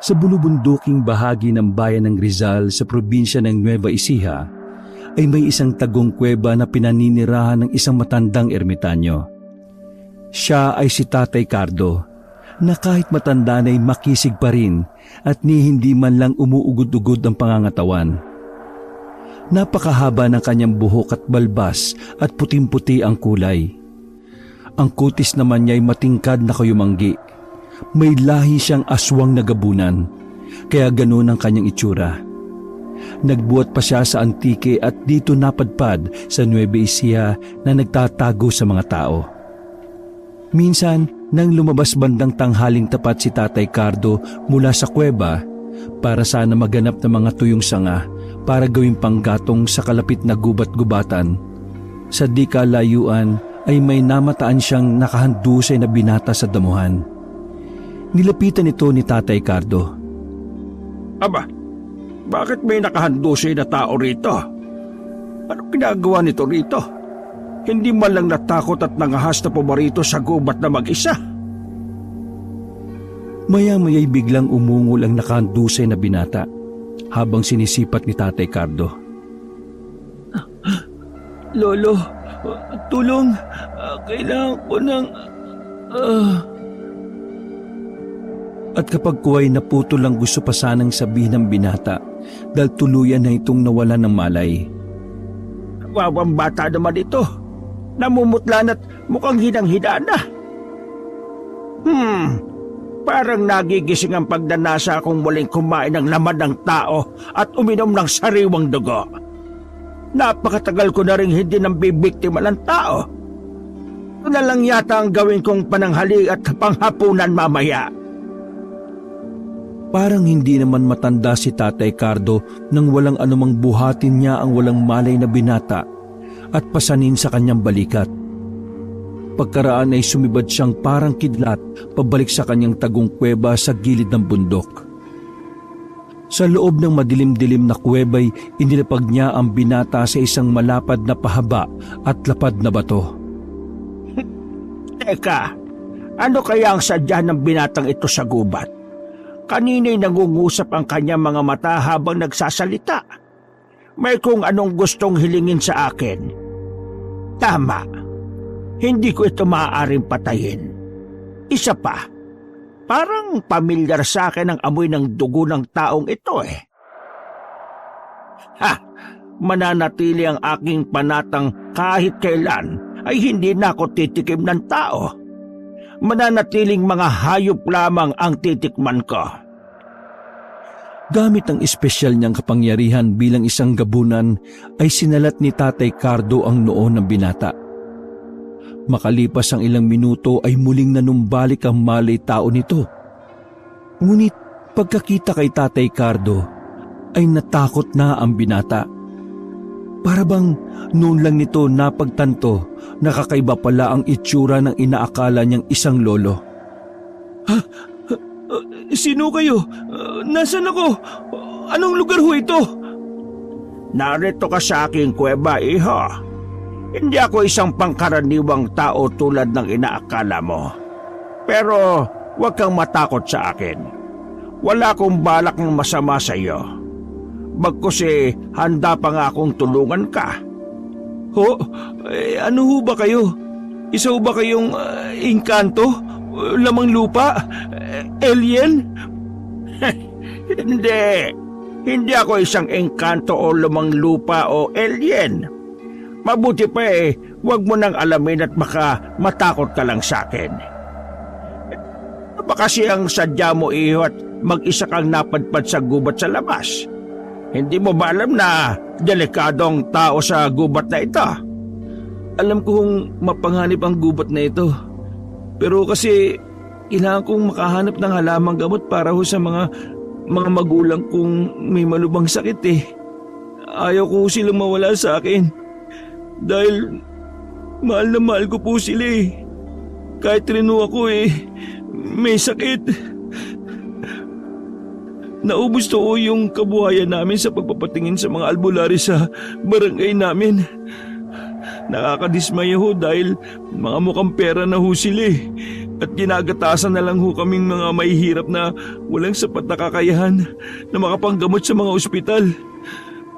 Sa bulubunduking bahagi ng bayan ng Rizal sa probinsya ng Nueva Ecija ay may isang tagong kuweba na pinaninirahan ng isang matandang ermitanyo. Siya ay si Tatay Cardo, na kahit matanda na ay makisig pa rin at ni hindi man lang umuugod-ugod ang pangangatawan. Napakahaba ng kanyang buhok at balbas at puting-puti ang kulay. Ang kutis naman niya ay matingkad na kayumanggi. May lahi siyang aswang na gabunan, kaya ganoon ang kanyang itsura. Nagbuhat pa siya sa Antique at dito napadpad sa Nueva Ecija na nagtatago sa mga tao. Minsan, nang lumabas bandang tanghaling tapat si Tatay Cardo mula sa kuweba para sana maganap ng mga tuyong sanga para gawing panggatong sa kalapit na gubat-gubatan, sa di kalayuan ay may namataan siyang nakahandusay na binata sa damuhan. Nilapitan ito ni Tatay Cardo. Aba, bakit may nakahandusay na tao rito? Anong ginagawa nito rito? Hindi man lang natakot at nangahas na pumarito sa gubat na mag-isa. Maya-maya'y biglang umungol ang nakahandusay na binata habang sinisipat ni Tatay Cardo. Lolo, tulong. Kailangan ko ng... At kapag kuwa'y naputol lang gusto pa sanang sabihin ng binata dahil tuluyan na itong nawala ng malay. Wawang bata naman ito. Namumutlan at mukhang hinang-hina na. Parang nagigising ang pagdanasa akong muling kumain ng laman ng tao at uminom ng sariwang dugo. Napakatagal ko na rin hindi nang bibiktima ng tao. Ito na lang yata ang gawin kong pananghali at panghapunan mamaya. Parang hindi naman matanda si Tatay Cardo nang walang anumang buhatin niya ang walang malay na binata at pasanin sa kanyang balikat. Pagkaraan ay sumibad siyang parang kidlat pabalik sa kanyang tagong kuweba sa gilid ng bundok. Sa loob ng madilim-dilim na kuweba'y inilapag niya ang binata sa isang malapad na pahaba at lapad na bato. Teka, ano kaya ang sadya ng binatang ito sa gubat? Kanina'y nangungusap ang kanyang mga mata habang nagsasalita. May kung anong gustong hilingin sa akin. Tama. Hindi ko ito maaaring patayin. Isa pa, parang pamilyar sa akin ang amoy ng dugo ng taong ito eh. Mananatili ang aking panatang kahit kailan ay hindi na ako titikim ng tao. Mananatiling mga hayop lamang ang titikman ko. Gamit ang espesyal niyang kapangyarihan bilang isang gabunan ay sinalat ni Tatay Cardo ang noo ng binata. Makalipas ang ilang minuto ay muling nanumbalik ang malay tao nito. Ngunit pagkakita kay Tatay Cardo ay natakot na ang binata. Para bang noon lang nito napagtanto na kakaiba pala ang itsura ng inaakala niyang isang lolo. Sino kayo? Nasaan ako? Anong lugar ho ito? Narito ka sa aking kuweba, iho. Hindi ako isang pangkaraniwang tao tulad ng inaakala mo. Pero huwag kang matakot sa akin. Wala akong balak ng masama sa iyo. Bagkus handa pa nga akong tulungan ka. Ho? Ano ho ba kayo? Isa ho ba kayong engkanto? Lamang lupa? Alien? Hindi. Hindi ako isang engkanto o lumang lupa o alien. Mabuti pa huwag mo nang alamin at baka matakot ka lang sa akin. Baka kasi ang sadya mo iho at mag-isa kang napadpad sa gubat sa labas. Hindi mo ba alam na delikadong tao sa gubat na ito? Alam kong mapanganib ang gubat na ito. Pero kasi kailangan kong makahanap ng halamang gamot para ho sa mga magulang kong may malubhang sakit eh. Ayaw ko silang mawala sa akin. Dahil mahal na mahal ko po sila eh. Kahit rin ako may sakit. Naubos to yung kabuhayan namin sa pagpapatingin sa mga albularyo sa barangay namin. Nakakadismaya ho dahil mga mukhang pera na ho sila eh. At ginagatasan na lang ho kaming mga mahihirap na walang sapat na kakayahan na makapanggamot sa mga ospital.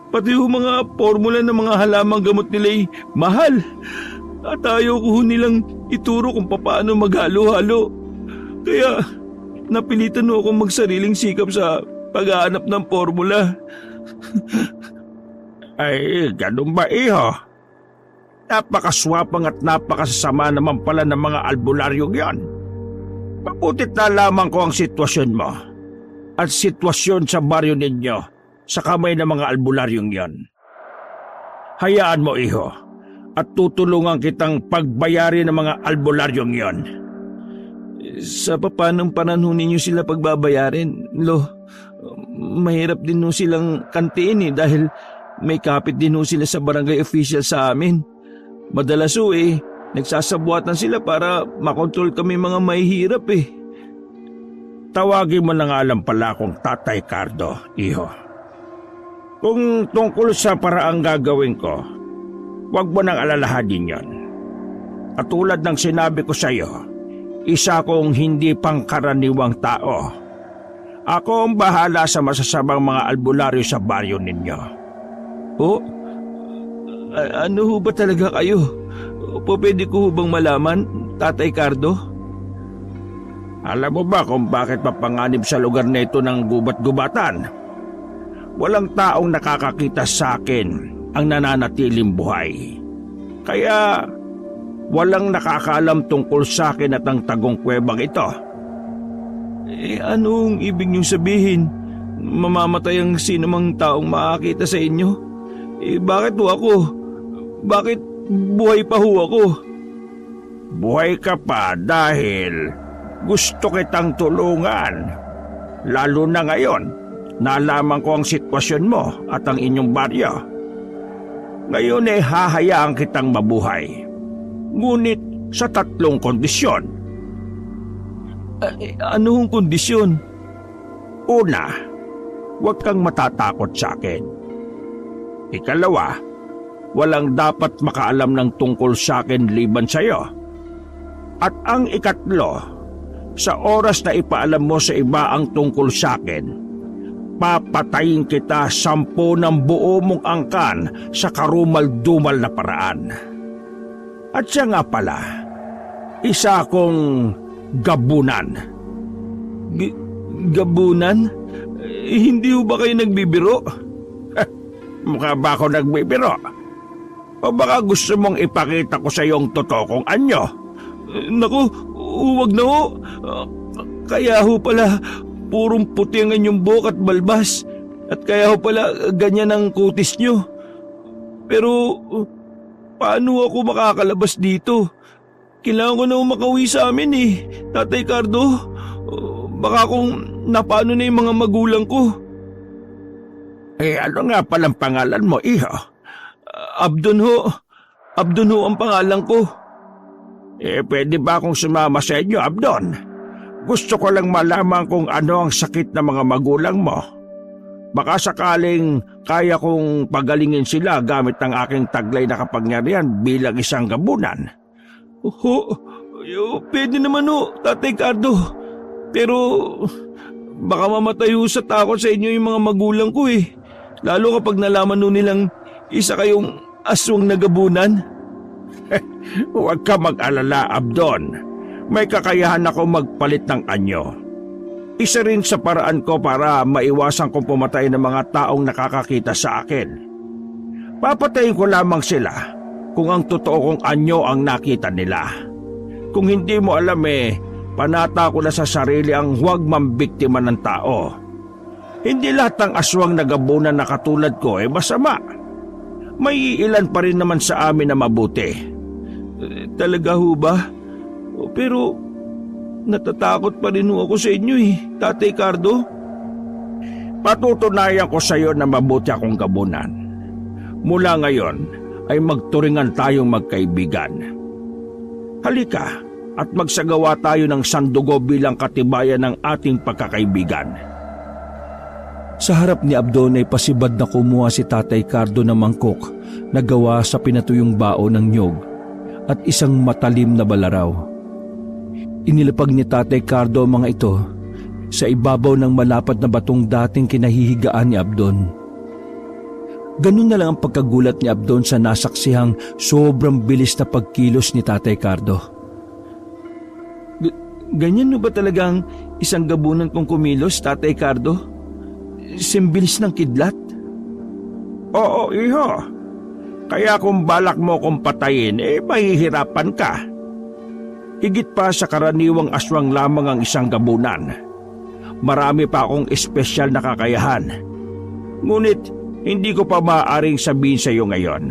Pati ho mga formula ng mga halamang gamot nila'y mahal. At ayaw ko ho nilang ituro kung paano maghalo-halo. Kaya napilitan ho akong magsariling sikap sa paghahanap ng formula. Ay, ganun ba iho? Napakaswapang at napakasasama naman pala ng mga albularyong yon. Mabutit na lamang ko ang sitwasyon mo at sitwasyon sa baryo ninyo sa kamay ng mga albularyong yon. Hayaan mo iho at tutulungan kitang pagbayarin ng mga albularyong yon. Sa papanong panahon ninyo sila pagbabayarin, Lo? Mahirap din ho silang kantiin dahil may kapit din ho sila sa barangay official sa amin. Madalas ho nagsasabuatan sila para makontrol kami mga mahihirap Tawagin mo na nga lang pala akong Tatay Cardo, iho. Kung tungkol sa paraang gagawin ko, huwag mo nang alalahanin yon. At tulad ng sinabi ko sa iyo, isa kong hindi pangkaraniwang tao. Ako ang bahala sa masasamang mga albularyo sa baryo ninyo. Ano ho ba talaga kayo? Pwede ko ho bang malaman, Tatay Cardo? Alam mo ba kung bakit mapanganib sa lugar na ito ng gubat-gubatan? Walang taong nakakakita sa akin ang nananatiling buhay. Kaya walang nakakaalam tungkol sa akin at ang tagong kuwebang ito. Anong ibig niyong sabihin? Mamamatay ang sinumang taong makakita sa inyo? Bakit ho ako? Bakit buhay pa ho ako? Buhay ka pa dahil gusto kitang tulungan. Lalo na ngayon, nalaman ko ang sitwasyon mo at ang inyong baryo. Ngayon hahayaan kitang mabuhay. Ngunit sa 3 kondisyon. Ano hong kondisyon? Una, huwag kang matatakot sa akin. Ikalawa, walang dapat makaalam ng tungkol sa akin liban sa iyo. At ang ikatlo, sa oras na ipaalam mo sa iba ang tungkol sa akin, papatayin kita 10 ng buo mong angkan sa karumal-dumal na paraan. At siya nga pala, isa akong gabunan. Gabunan? Hindi ho ba kayo nagbibiro? Mukha ba ako nagbibiro? O baka gusto mong ipakita ko sa iyong totoo kung anyo? Naku, huwag na ho. Kaya ho pala, purong puti ang inyong buhok at balbas. At kaya ho pala, ganyan ang kutis nyo. Pero, paano ako makakalabas dito? Kailangan ko na makauwi sa amin Tatay Cardo. Baka kung napano na yung mga magulang ko. Ano nga palang pangalan mo, iho? Abdon ho. Abdon ho ang pangalan ko. Pwede ba akong sumama sa inyo, Abdon? Gusto ko lang malaman kung ano ang sakit ng mga magulang mo. Baka sakaling kaya kong pagalingin sila gamit ng aking taglay na kapangyarihan bilang isang gabunan. Pwede naman Tatay Cardo. Pero baka mamatay sa takot sa inyo yung mga magulang ko Lalo kapag nalaman nilang isa kayong aswang na gabunan. Huwag ka mag-alala, Abdon. May kakayahan ako magpalit ng anyo. Isa rin sa paraan ko para maiwasan kong pumatay ng mga taong nakakakita sa akin. Papatayin ko lamang sila kung ang totoo kong anyo ang nakita nila. Kung hindi mo alam panata ko na sa sarili ang huwag mambiktima ng tao. Hindi lahat ng aswang na gabunan na katulad ko masama. May ilan pa rin naman sa amin na mabuti. Talaga ho ba? Pero natatakot pa rin ako sa inyo Tatay Cardo. Patutunayan ko sa iyo na mabuti akong gabunan. Mula ngayon ay magturingan tayong magkaibigan. Halika at magsagawa tayo ng sandugo bilang katibayan ng ating pagkakaibigan. Sa harap ni Abdon ay pasibad na kumuha si Tatay Cardo ng mangkok na gawa sa pinatuyong bao ng nyog at isang matalim na balaraw. Inilapag ni Tatay Cardo ang mga ito sa ibabaw ng malapad na batong dating kinahihigaan ni Abdon. Ganun na lang ang pagkagulat ni Abdon sa nasaksihang sobrang bilis na pagkilos ni Tatay Cardo. Ganyan ba talagang isang gabunan kong kumilos, Tatay Cardo? Simbilis ng kidlat? Oo, iho. Kaya kung balak mo kong patayin, mahihirapan ka. Higit pa sa karaniwang aswang lamang ang isang gabunan. Marami pa akong espesyal na kakayahan. Ngunit hindi ko pa maaaring sabihin sa iyo ngayon.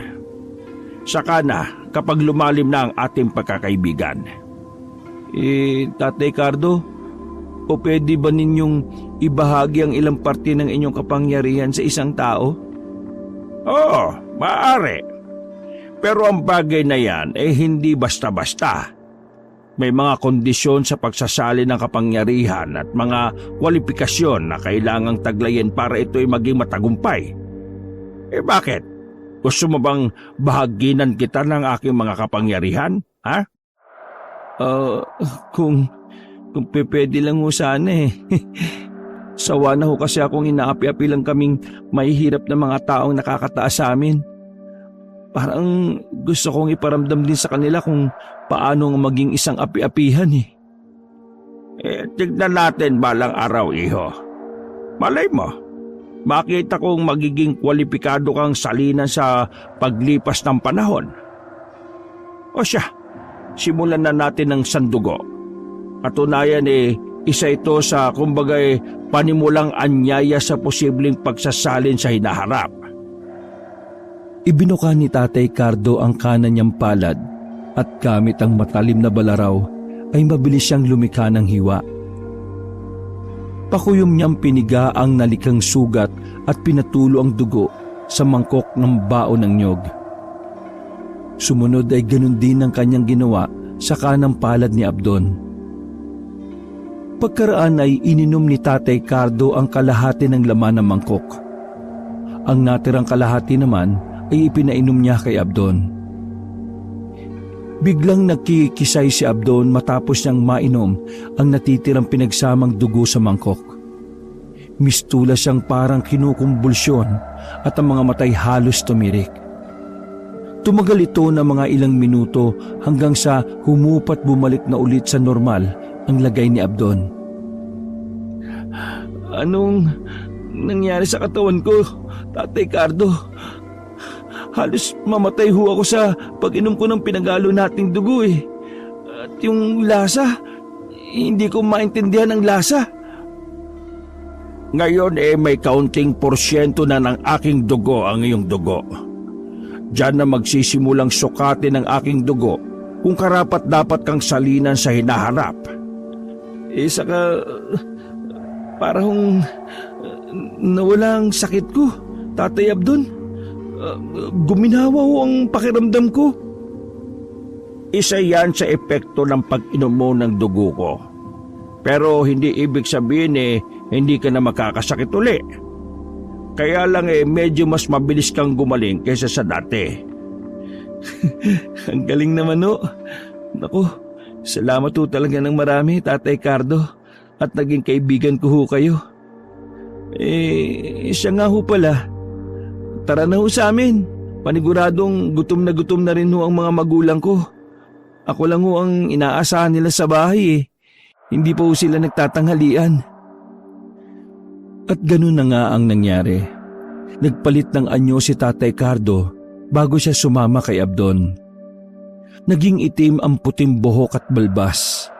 Saka na kapag lumalim na ang ating pagkakaibigan. Tatay Cardo, o pwede ba ninyong ibahagi ang ilang parte ng inyong kapangyarihan sa isang tao? Oo, maaari. Pero ang bagay na yan hindi basta-basta. May mga kondisyon sa pagsasali ng kapangyarihan at mga kwalifikasyon na kailangang taglayin para ito'y maging matagumpay. Bakit? Gusto mo bang bahaginan kita ng aking mga kapangyarihan? Ha? Kung pwede lang ho sana eh. Sawa na ho kasi akong inaapi-api lang kaming mahihirap na mga taong nakakataas sa amin. Parang gusto kong iparamdam din sa kanila kung paano maging isang api-apihan eh. Tignan natin balang araw, iho. Malay mo, makita kong magiging kwalipikado kang salinan sa paglipas ng panahon. O siya, simulan na natin ng sandugo. Katunayan isa ito sa kumbagay panimulang anyaya sa posibleng pagsasalin sa hinaharap. Ibinuka ni Tatay Cardo ang kanan niyang palad at gamit ang matalim na balaraw ay mabilis siyang lumikha ng hiwa. Pakuyom niyang piniga ang nalikang sugat at pinatulo ang dugo sa mangkok ng baon ng niyog. Sumunod ay ganun din ang kanyang ginawa sa kanang palad ni Abdon. Pagkaraan ay ininom ni Tatay Cardo ang kalahati ng laman ng mangkok. Ang natirang kalahati naman ay ipinainom niya kay Abdon. Biglang nagkikisay si Abdon matapos niyang mainom ang natitirang pinagsamang dugo sa mangkok. Mistula siyang parang kinukumbulsyon at ang mga matay halos tumirik. Tumagal ito ng mga ilang minuto hanggang sa humupat bumalik na ulit sa normal ang lagay ni Abdon. Anong nangyari sa katawan ko, Tatay Cardo? Halos mamatay ho ako sa pag-inom ko ng pinagalo nating dugo eh. At yung lasa, hindi ko maintindihan ang lasa. Ngayon may kaunting porsyento na ng aking dugo ang iyong dugo. Diyan na magsisimulang sukatin ng aking dugo kung karapat dapat kang salinan sa hinaharap. Saka parang nawala ang sakit ko, Tatay Abdon. Guminawa ho ang pakiramdam ko. Isa yan sa epekto ng pag-inom mo ng dugo ko. Pero hindi ibig sabihin hindi ka na makakasakit uli. Kaya lang medyo mas mabilis kang gumaling kaysa sa dati. Ang galing naman ho. Naku, salamat ho talaga ng marami, Tatay Cardo. At naging kaibigan ko ho kayo. Siya nga ho pala. Tara na ho sa amin. Paniguradong gutom na rin ho ang mga magulang ko. Ako lang ho ang inaasahan nila sa bahay eh. Hindi pa ho sila nagtatanghalian. At ganun na nga ang nangyari. Nagpalit ng anyo si Tatay Cardo bago siya sumama kay Abdon. Naging itim ang puting buhok at balbas.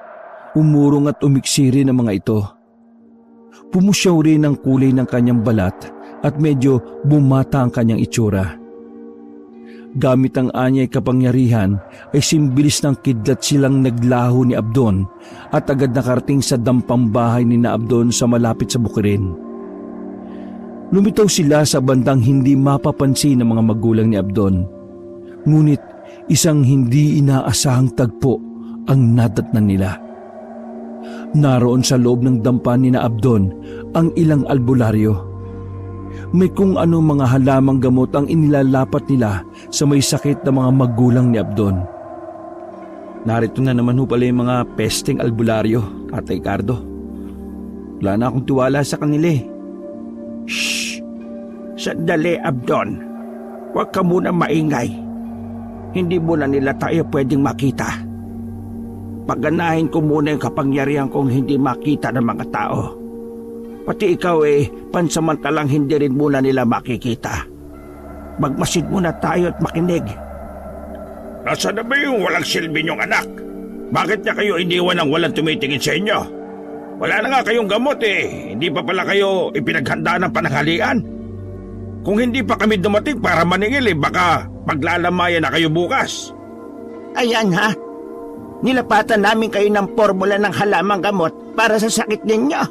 Umurong at umiksiri ng mga ito. Pumusyaw rin ang kulay ng kanyang balat at medyo bumata ang kanyang itsura. Gamit ang anyay kapangyarihan ay simbilis ng kidlat silang naglaho ni Abdon at agad nakarating sa dampang bahay ni na Abdon sa malapit sa bukirin. Lumitaw sila sa bandang hindi mapapansin ng mga magulang ni Abdon. Ngunit isang hindi inaasahang tagpo ang nadatnan nila. Naroon sa loob ng dampa ni na Abdon ang ilang albularyo. May kung anong mga halamang gamot ang inilalapat nila sa may sakit na mga magulang ni Abdon. Narito na naman ho pala yung mga pesteng albularyo, Tatay Cardo. Wala na akong tiwala sa kanila eh. Shh! Sandali, Abdon. Huwag ka muna maingay. Hindi muna nila tayo pwedeng makita. Pagganahin ko muna yung kapangyarihan kong hindi makita ng mga tao. Pati ikaw pansamantalang hindi rin muna nila makikita. Magmasid muna tayo at makinig. Nasaan na ba yung walang silbi niyong anak? Bakit niya kayo iniwan ng walang tumitingin sa inyo? Wala na nga kayong gamot Hindi pa pala kayo ipinaghanda ng pananghalian. Kung hindi pa kami dumating para maningil baka paglalamayan na kayo bukas. Ayan ha. Nilapatan namin kayo ng formula ng halamang gamot para sa sakit ninyo.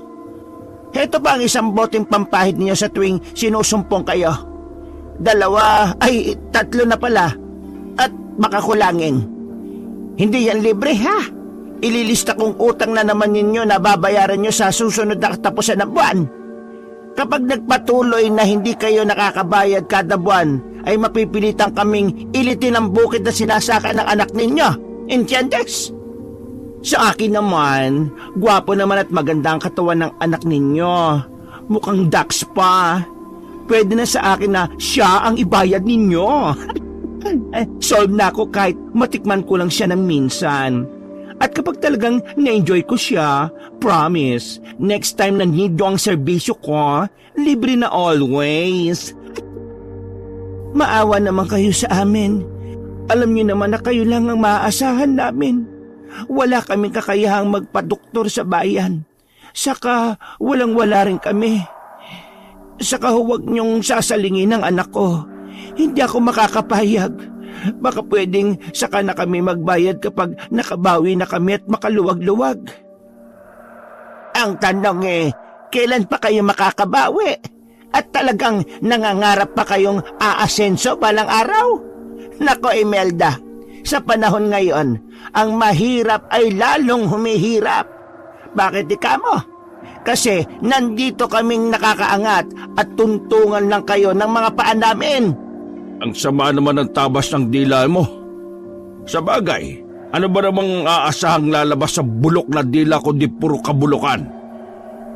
Heto ba ang isang boteng pampahid ninyo sa tuwing sinusumpong kayo? 3 na pala. At makakulangin. Hindi yan libre ha. Ililista kong utang na naman ninyo na babayaran nyo sa susunod na katapusan ng buwan. Kapag nagpatuloy na hindi kayo nakakabayad kada buwan, ay mapipilitan kaming ilitin ang bukid na sinasaka ng anak ninyo. Entiendes? Sa akin naman, gwapo naman at maganda ang katawan ng anak ninyo. Mukhang ducks pa. Pwede na sa akin na siya ang ibayad ninyo. Solve na ako kahit matikman ko lang siya ng minsan. At kapag talagang na-enjoy ko siya, promise, next time na need ang serbisyo ko, libre na always. Maawa naman kayo sa amin. Alam niyo naman na kayo lang ang maaasahan namin. Wala kaming kakayahang magpadoktor sa bayan. Saka walang-wala rin kami. Saka huwag niyong sasalingin ang anak ko. Hindi ako makakapayag. Baka pwedeng saka na kami magbayad kapag nakabawi na kami at makaluwag-luwag. Ang tanong kailan pa kayo makakabawi? At talagang nangangarap pa kayong aasenso balang araw? Nako Imelda, sa panahon ngayon, ang mahirap ay lalong humihirap. Bakit ika mo? Kasi nandito kaming nakakaangat at tuntungan lang kayo ng mga paa namin. Ang sama naman ng tabas ng dila mo. Sa bagay, ano ba namang aasahang lalabas sa bulok na dila kundi puro kabulukan?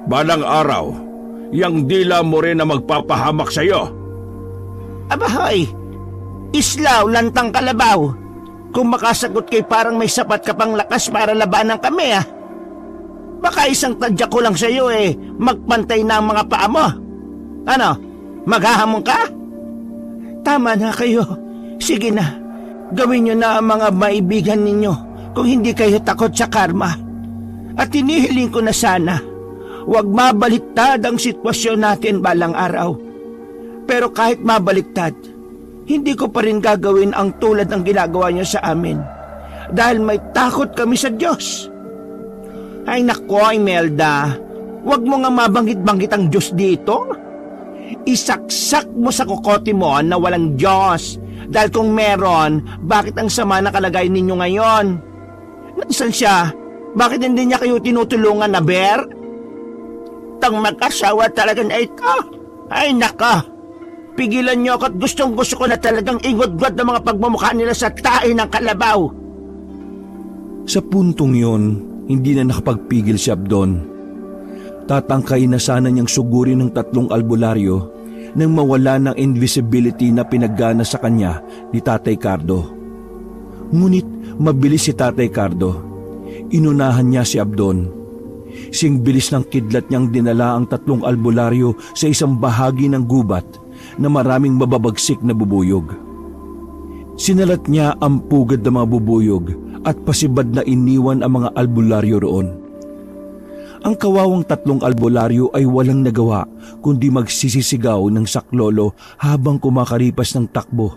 Balang araw, yang dila mo rin na magpapahamak sa'yo. Abahoy! Islaw, lantang kalabaw. Kung makasagot kay parang may sapat ka pang lakas para labanan kami Baka isang tadyak ko lang sa'yo magpantay na ang mga paa mo. Ano, maghahamon ka? Tama na kayo. Sige na, gawin niyo na ang mga maibigan ninyo kung hindi kayo takot sa karma. At hinihiling ko na sana, huwag mabaliktad ang sitwasyon natin balang araw. Pero kahit mabaliktad, hindi ko pa rin gagawin ang tulad ng ginagawa niyo sa amin. Dahil may takot kami sa Diyos. Ay nako, Imelda, huwag mo nga mabanggit-banggit ang Diyos dito. Isaksak mo sa kokote mo na walang Diyos. Dahil kung meron, bakit ang sama na kalagay ninyo ngayon? Nasaan siya? Bakit hindi niya kayo tinutulungan na Ber? Tang mag-asawa talaga na ito. Ay naka, pigilan niyo ako at gustong-gusto ko na talagang ingod-god ng mga pagmumukha nila sa tae ng kalabaw. Sa puntong yon, hindi na nakapagpigil si Abdon. Tatangkay na sana niyang sugurin ng 3 albularyo nang mawala ng invisibility na pinaggana sa kanya ni Tatay Cardo. Ngunit mabilis si Tatay Cardo. Inunahan niya si Abdon. Sing bilis ng kidlat niyang dinala ang 3 albularyo sa isang bahagi ng gubat na maraming mababagsik na bubuyog. Sinalat niya ang pugad ng mga bubuyog at pasibad na iniwan ang mga albularyo roon. Ang kawawang 3 albularyo ay walang nagawa kundi magsisisigaw ng saklolo habang kumakaripas ng takbo.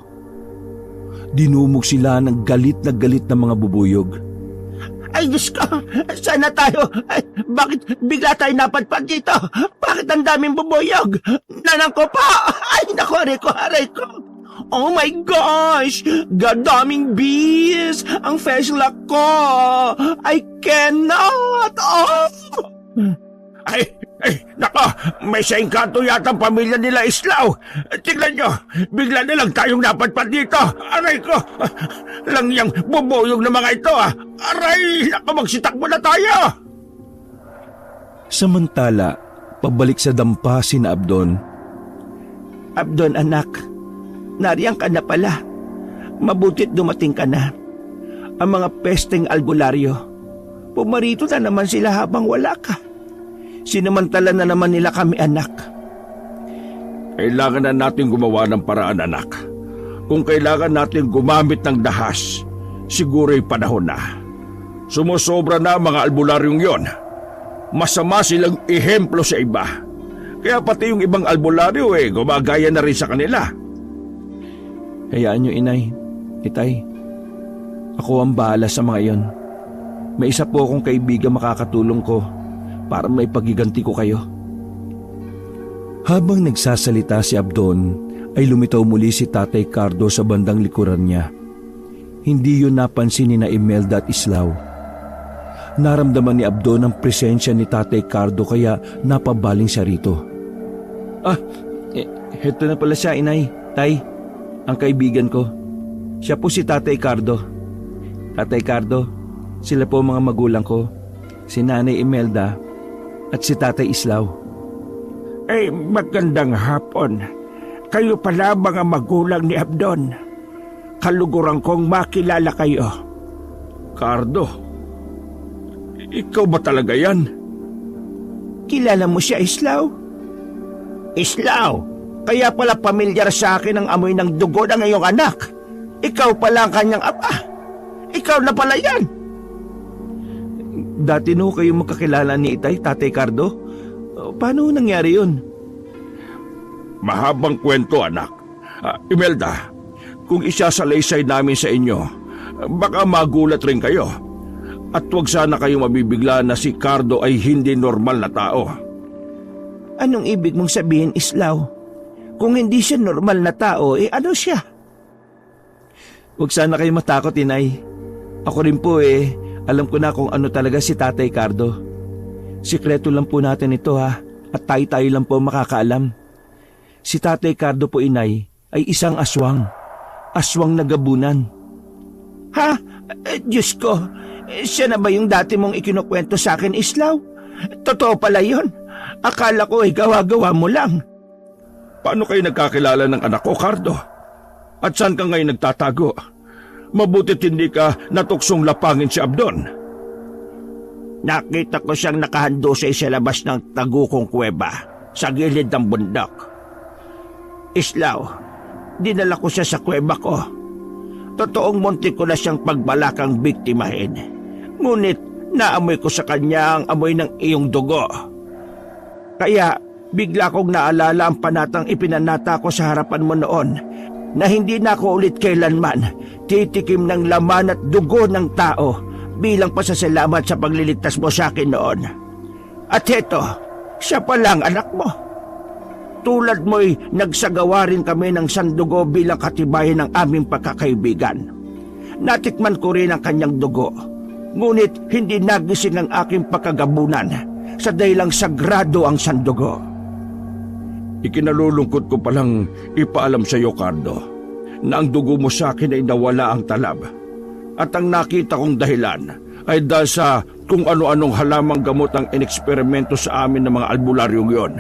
Dinumog sila ng galit na mga bubuyog. Ay Diyos ko, sana tayo, bakit bigla tayo napadpad dito? Bakit ang daming bubuyog? Nanang ko pa, ay naku, aray ko. Oh my gosh! Gadaming bees! Ang flashlight ko! I cannot! Oh! Ay, Nako, may sa engkanto yata ang pamilya nila Islaw. Tignan nyo, bigla na lang tayong napadpad dito. Aray ko, lang yung bubuyog na mga ito Aray, nako magsitakbo na tayo. Samantala, pabalik sa dampa sina Abdon. Abdon anak, nariyan ka na pala. Mabutit dumating ka na. Ang mga pesteng albularyo, pumarito na naman sila habang wala ka. Sinamantala na naman nila kami anak. Kailangan na natin gumawa ng paraan anak. Kung kailangan natin gumamit ng dahas, siguro'y panahon na. Sumusobra na ang mga albularyong yon. Masama silang ehemplo sa iba. Kaya pati yung ibang albularyo gumagaya na rin sa kanila. Hayaan nyo, inay, itay. Ako ang bahala sa mga iyon. May isa po akong kaibigan makakatulong ko para may pagiganti ko kayo. Habang nagsasalita si Abdon, ay lumitaw muli si Tatay Cardo sa bandang likuran niya. Hindi yun napansin ni na Imelda at Islaw. Naramdaman ni Abdon ang presensya ni Tatay Cardo kaya napabaling siya rito. Heto na pala siya, inay, tay, ang kaibigan ko. Siya po si Tatay Cardo. Tatay Cardo, sila po mga magulang ko, si Nanay Imelda at si Tatay Islaw. Magandang hapon. Kayo pala mga magulang ni Abdon. Kaluguran kong makilala kayo. Cardo, ikaw ba talaga yan? Kilala mo siya, Islaw? Islaw, kaya pala pamilyar sa akin ang amoy ng dugo ng iyong anak. Ikaw pala ang kanyang ama. Ikaw na pala yan. Dati no kayo magkakilala ni Itay, Tatay Cardo? Paano nangyari yun? Mahabang kwento anak. Imelda, kung isasalaysay namin sa inyo, baka magulat rin kayo. At huwag sana kayong mabibigla na si Cardo ay hindi normal na tao. Anong ibig mong sabihin, Islaw? Kung hindi siya normal na tao, ano siya? Huwag sana kayo matakot, inay. Ako rin po alam ko na kung ano talaga si Tatay Cardo. Sikreto lang po natin ito at tayo lang po makakaalam. Si Tatay Cardo po, inay, ay isang aswang. Aswang na gabunan. Ha? Diyos ko, siya na ba yung dati mong ikinukwento sa akin, Islaw? Totoo pala yun. Akala ko gawa-gawa mo lang. Paano kayo nagkakilala ng anak ko, Cardo? At saan ka ngayon nagtatago? Mabuti't hindi ka natuksong lapangin si Abdon. Nakita ko siyang nakahandusay sa labas ng tagukong kuweba sa gilid ng bundok. Islaw, dinala ko siya sa kuweba ko. Totoong muntik ko na siyang pagbalakang biktimahin. Ngunit naamoy ko sa kanya ang amoy ng iyong dugo. Kaya bigla kong naalala ang panatang ipinanata ko sa harapan mo noon na hindi na ako ulit kailanman titikim ng laman at dugo ng tao bilang pasasalamat sa pagliligtas mo sa akin noon. At heto, siya palang anak mo. Tulad mo'y nagsagawa rin kami ng sandugo bilang katibayan ng aming pagkakaibigan. Natikman ko rin ang kanyang dugo, ngunit hindi nagising ang aking pagkagabunan sa dahilang sagrado ang sandugo. Ikinalulungkot ko palang ipaalam sa iyo, Cardo, na ang dugo mo sa akin ay nawala ang talab. At ang nakita kong dahilan ay dahil sa kung ano-anong halamang gamot ang ineksperimento sa amin ng mga albularyong yon.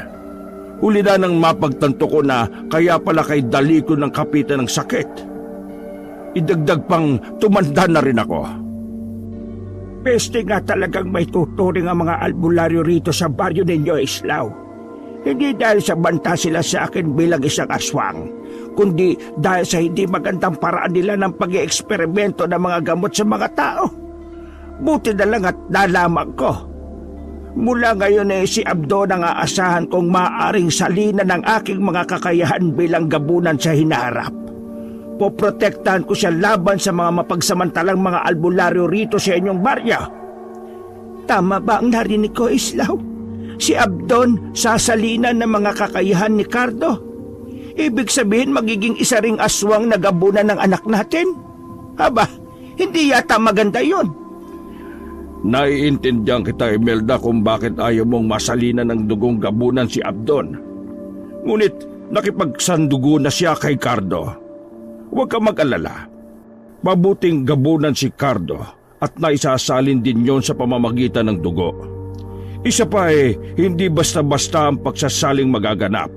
Huli na nang mapagtanto ko na kaya pala kay dali ko ng kapitan ng sakit. Idagdag pang tumanda na rin ako. Peste nga talagang may tuturing ang mga albularyo rito sa baryo ninyo, Islaw. Hindi dahil sa banta sila sa akin bilang isang aswang, kundi dahil sa hindi magandang paraan nila ng pag-i-eksperimento ng mga gamot sa mga tao. Buti na lang at nalaman ko. Mula ngayon si Abdon ang aasahan kong maaaring salina ng aking mga kakayahan bilang gabunan sa hinaharap. Poprotektahan ko siya laban sa mga mapagsamantalang mga albularyo rito sa inyong baryo. Tama ba ang narinig ko, Islaw? Si Abdon sasalinan ng mga kakayahan ni Cardo. Ibig sabihin magiging isa ring aswang na gabunan ng anak natin? Haba, hindi yata maganda yon. Naiintindihan kita, Imelda, kung bakit ayaw mong masalinan ng dugong gabunan si Abdon. Ngunit nakipagsandugo na siya kay Cardo. Huwag ka mag-alala. Mabuting gabunan si Cardo at naisasalin din yon sa pamamagitan ng dugo. Isa pa hindi basta-basta ang pagsasaling magaganap.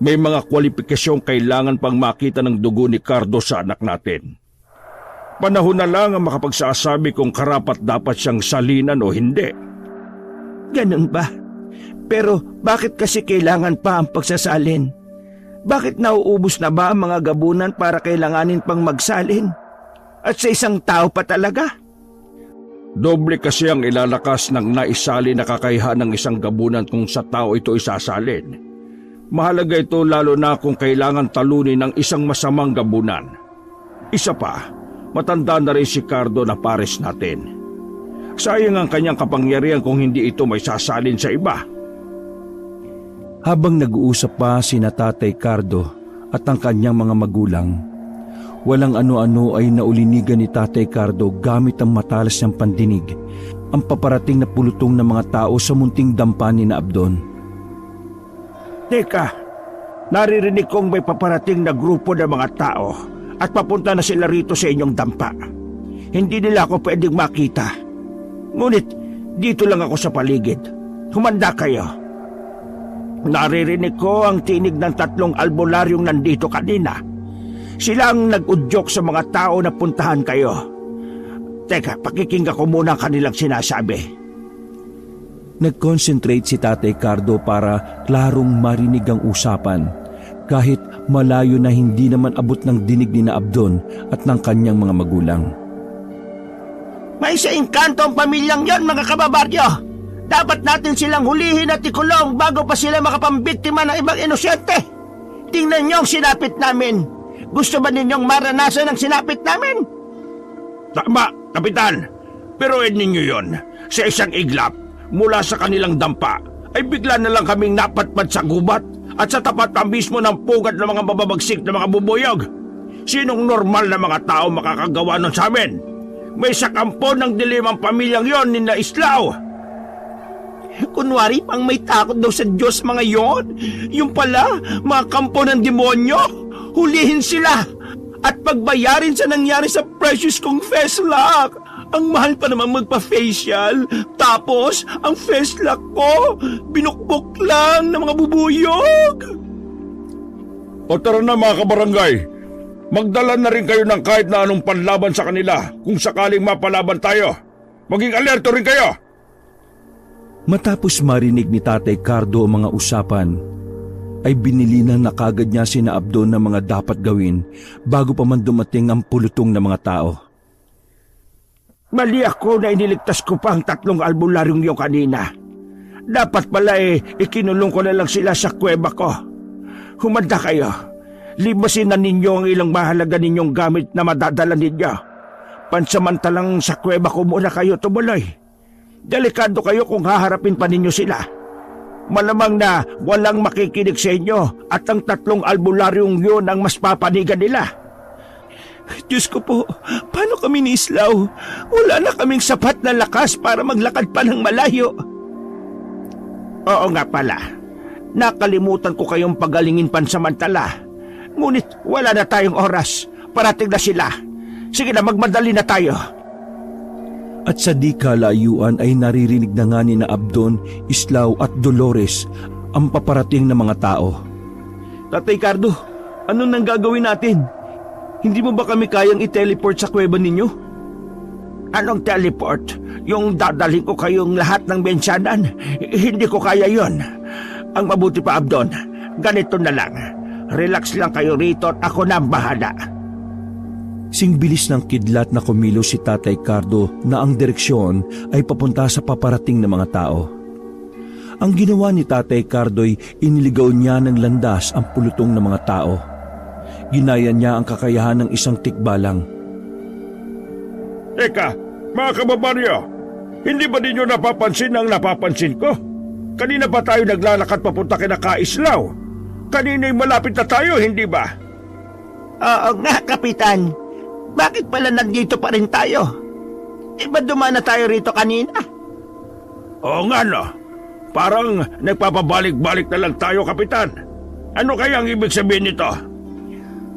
May mga kwalipikasyong kailangan pang makita ng dugo ni Cardo sa anak natin. Panahon na lang ang makapagsasabi kung karapat dapat siyang salinan o hindi. Ganun ba? Pero bakit kasi kailangan pa ang pagsasalin? Bakit nauubos na ba ang mga gabunan para kailanganin pang magsalin? At sa isang tao pa talaga? Doble kasi ang ilalakas ng naisali na kakayahan ng isang gabunan kung sa tao ito isasalin. Mahalaga ito lalo na kung kailangan talunin ng isang masamang gabunan. Isa pa, matanda na rin si Cardo na pares natin. Sayang ang kanyang kapangyarihan kung hindi ito may sasalin sa iba. Habang nag-uusap pa sina Tatay Cardo at ang kanyang mga magulang, walang ano-ano ay naulinigan ni Tatay Cardo gamit ang matalas niyang pandinig ang paparating na pulutong ng mga tao sa munting dampa ni na Abdon. Teka, naririnig kong may paparating na grupo ng mga tao at papunta na sila rito sa inyong dampa. Hindi nila ako pwedeng makita. Ngunit dito lang ako sa paligid. Humanda kayo. Naririnig ko ang tinig ng 3 albularyong nandito kanina. Sila ang nag-udyok sa mga tao na puntahan kayo. Teka, pakikinggan ko muna ang kanilang sinasabi. Nag-concentrate si Tatay Cardo para klarong marinig ang usapan, kahit malayo na hindi naman abot ng dinig ni na Abdon at ng kanyang mga magulang. May sa engkanto ang pamilyang yon, mga kababaryo. Dapat natin silang hulihin at ikulong bago pa sila makapambiktima ng ibang inosyente. Tingnan niyo ang sinapit namin. Gusto ba ninyong maranasan ang sinapit namin? Tama, Kapitan. Pero ninyo yon, sa isang iglap, mula sa kanilang dampa, ay bigla na lang kaming napatpat sa gubat at sa tapat pa mismo ng pugat ng mga mababagsik na mga bubuyog. Sinong normal na mga tao makakagawa nun sa amin? May sakampo ng dilim ang pamilyang yon ni na Islao. Kunwari pang may takot daw sa Diyos mga yon. Yung pala, mga kampo ng demonyo. Hulihin sila at pagbayarin sa nangyari sa precious kong Festlock. Ang mahal pa naman magpa-facial. Tapos, ang Festlock ko, binukbok lang ng mga bubuyog. O tara na mga kabarangay. Magdala na rin kayo ng kahit na anong panlaban sa kanila kung sakaling mapalaban tayo. Maging alerto rin kayo. Matapos marinig ni Tatay Cardo ang mga usapan, ay binilinan na kagad niya sina Abdon ng mga dapat gawin bago pa man dumating ang pulutong ng mga tao. Mali ako na iniligtas ko pa ang 3 albularyong yung kanina. Dapat pala ikinulong ko na lang sila sa kuweba ko. Humanda kayo. Libasin na ninyo ang ilang mahalaga ninyong gamit na madadala ninyo. Pansamantalang sa kuweba ko muna kayo tumuloy. Delikado kayo kung haharapin pa ninyo sila. Malamang na walang makikinig sa inyo at ang 3 albularyong yun ang mas papanigan nila. Diyos ko po, paano kami ni Islaw? Wala na kaming sapat na lakas para maglakad pa ng malayo. Oo nga pala. Nakalimutan ko kayong pagalingin pansamantala. Ngunit wala na tayong oras. Parating na sila. Sige na, magmadali na tayo. At sa di kalayuan ay naririnig na nga ni na Abdon, Islaw at Dolores ang paparating na mga tao. Tatay Cardo, anong nang gagawin natin? Hindi mo ba kami kayang i-teleport sa kuweba ninyo? Anong teleport? Yung dadalhin ko kayong lahat ng bensyanan? Hindi ko kaya yon. Ang mabuti pa, Abdon, ganito na lang. Relax lang kayo rito at ako na ang bahala. Singbilis ng kidlat na kumilos si Tatay Cardo na ang direksyon ay papunta sa paparating na mga tao. Ang ginawa ni Tatay Cardo'y iniligaw niya ng landas ang pulutong ng mga tao. Ginaya niya ang kakayahan ng isang tikbalang. Eka, mga kababaryo, hindi ba ninyo napapansin ang napapansin ko? Kanina pa tayo naglalakad papunta kina Kaislaw. Kanina'y malapit na tayo, hindi ba? Oo nga, Kapitan. Bakit pala nandito pa rin tayo? Iba dumaan na tayo rito kanina. Oo nga no. Parang nagpapabalik-balik na lang tayo, Kapitan. Ano kaya ang ibig sabihin nito?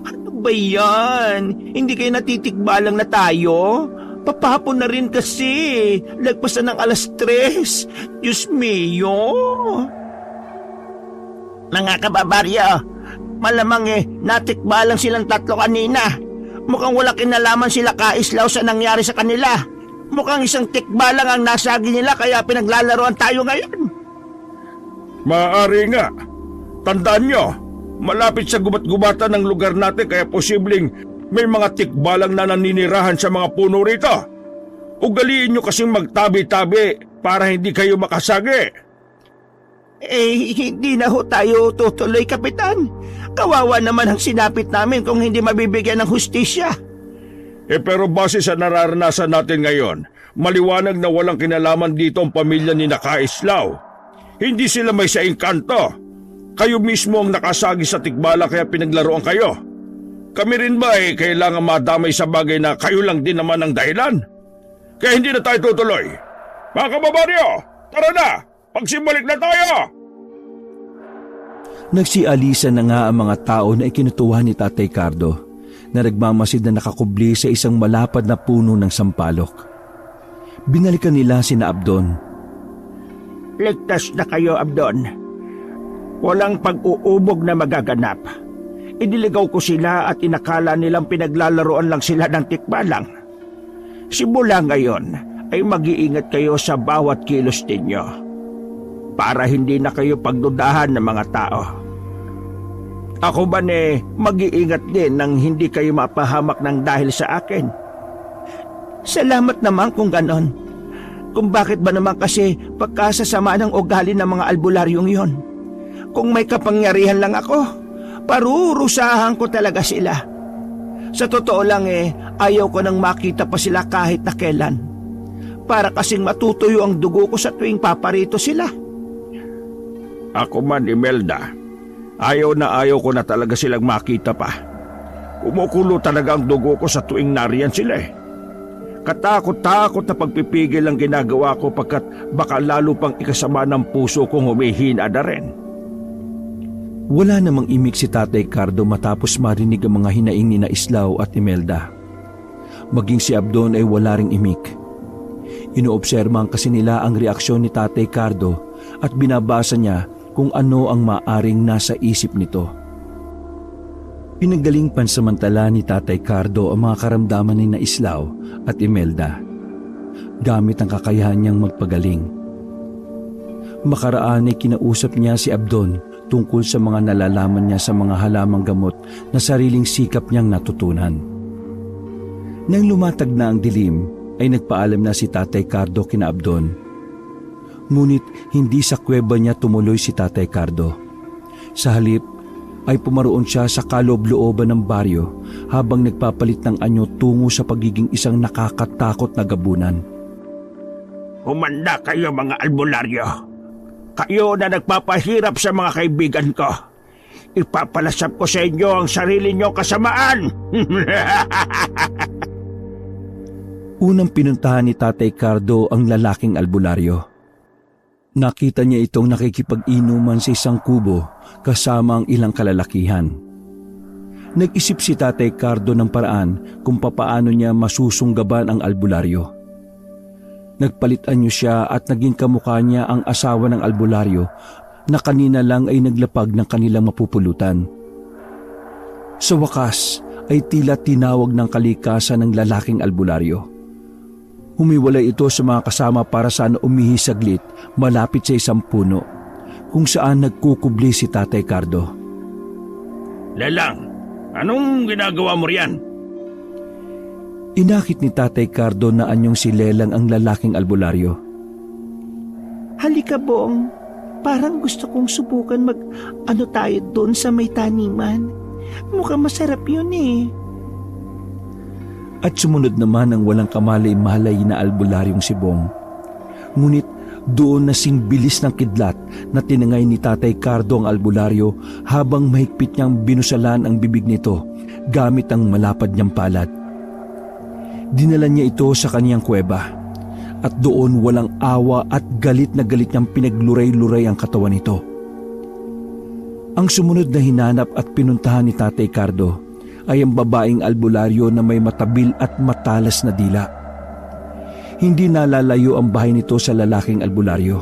Ano ba yan? Hindi kayo natitikbalang na tayo? Papahapon na rin kasi. Lagpas na ng 3:00. Diyos mio. Mga kababaryo, malamang natikbalang silang tatlo kanina. Mukhang wala kinalaman sila Kaislaw sa nangyari sa kanila. Mukhang isang tikbalang ang nasagi nila kaya pinaglalaroan tayo ngayon. Maaari nga. Tandaan nyo, malapit sa gubat-gubatan ng lugar natin kaya posibleng may mga tikbalang na naninirahan sa mga puno rito. Ugaliin nyo kasing magtabi-tabi para hindi kayo makasagi. Hindi na ho tayo tutuloy, Kapitan. Kawawa naman ang sinapit namin kung hindi mabibigyan ng hustisya. Pero base sa nararanasan natin ngayon, maliwanag na walang kinalaman dito ang pamilya ni Kaislaw. Hindi sila may sa engkanto. Kayo mismo ang nakasagi sa tikbala kaya pinaglaruan kayo. Kami rin ba kailangan madamay sa bagay na kayo lang din naman ang dahilan? Kaya hindi na tayo tutuloy. Mga kababaryo, tara na! Pagsimbalik na tayo! Nagsialisan na nga ang mga tao na ikinutuhan ni Tatay Cardo na nagmamasid na nakakubli sa isang malapad na puno ng sampalok. Binalikan nila sina Abdon. Ligtas na kayo, Abdon. Walang pag-uubog na magaganap. Idiligaw ko sila at inakala nilang pinaglalaroan lang sila ng tikbalang. Simula ngayon ay mag-iingat kayo sa bawat kilos ninyo para hindi na kayo pagdudahan ng mga tao. Ako ba mag-iingat din nang hindi kayo mapahamak ng dahil sa akin? Salamat naman kung ganon. Kung bakit ba naman kasi pagkasasama ng ugali ng mga albularyong yon. Kung may kapangyarihan lang ako, parurusahan ko talaga sila. Sa totoo lang ayaw ko nang makita pa sila kahit na kailan. Para kasing matutuyo ang dugo ko sa tuwing paparito sila. Ako man, Imelda, ayaw ko na talaga silang makita pa. Kumukulo talaga ang dugo ko sa tuwing nariyan sila Katakot-takot na pagpipigil ang ginagawa ko pagkat baka lalo pang ikasama ng puso kong humihina na rin. Wala namang imik si Tatay Cardo matapos marinig ang mga hinaing ni Islaw at Imelda. Maging si Abdon ay wala ring imik. Inoobserbahan kasi nila ang reaksyon ni Tatay Cardo at binabasa niya kung ano ang maaring nasa isip nito. Pinagaling pansamantala ni Tatay Cardo ang mga karamdaman ni Islaw at Imelda gamit ang kakayahan niyang magpagaling. Makaraan ay kinausap niya si Abdon tungkol sa mga nalalaman niya sa mga halamang gamot na sariling sikap niyang natutunan. Nang lumatag na ang dilim, ay nagpaalam na si Tatay Cardo kina Abdon. Ngunit hindi sa kuweba niya tumuloy si Tatay Cardo. Sa halip ay pumaroon siya sa kaloob-looban ng baryo habang nagpapalit ng anyo tungo sa pagiging isang nakakatakot na gabunan. Humanda kayo mga albularyo. Kayo na nagpapahirap sa mga kaibigan ko. Ipapalasap ko sa inyo ang sarili nyo kasamaan. Unang pinuntahan ni Tatay Cardo ang lalaking albularyo. Nakita niya itong nakikipag-inuman sa isang kubo kasama ang ilang kalalakihan. Nag-isip si Tatay Cardo ng paraan kung papaano niya masusunggaban ang albularyo. Nagpalitan niyo siya at naging kamukha niya ang asawa ng albularyo na kanina lang ay naglapag ng kanilang mapupulutan. Sa wakas ay tila tinawag ng kalikasan ng lalaking albularyo. Humiwalay ito sa mga kasama para sana umihi saglit malapit sa isang puno kung saan nagkukubli si Tatay Cardo. Lelang, anong ginagawa mo riyan? Inakit ni Tatay Cardo na anyong si Lelang ang lalaking albularyo. Halika, Bong. Parang gusto kong subukan mag-ano tayo doon sa may taniman. Mukhang masarap yun At sumunod naman ang walang kamalay-malay na albularyong si Bong. Ngunit doon nasing bilis ng kidlat na tinangay ni Tatay Cardo ang albularyo habang mahigpit niyang binusalan ang bibig nito gamit ang malapad niyang palad. Dinala niya ito sa kaniyang kuweba at doon walang awa at galit na galit niyang pinagluray-luray ang katawan nito. Ang sumunod na hinanap at pinuntahan ni Tatay Cardo ay ang babaeng albularyo na may matabil at matalas na dila. Hindi nalalayo ang bahay nito sa lalaking albularyo.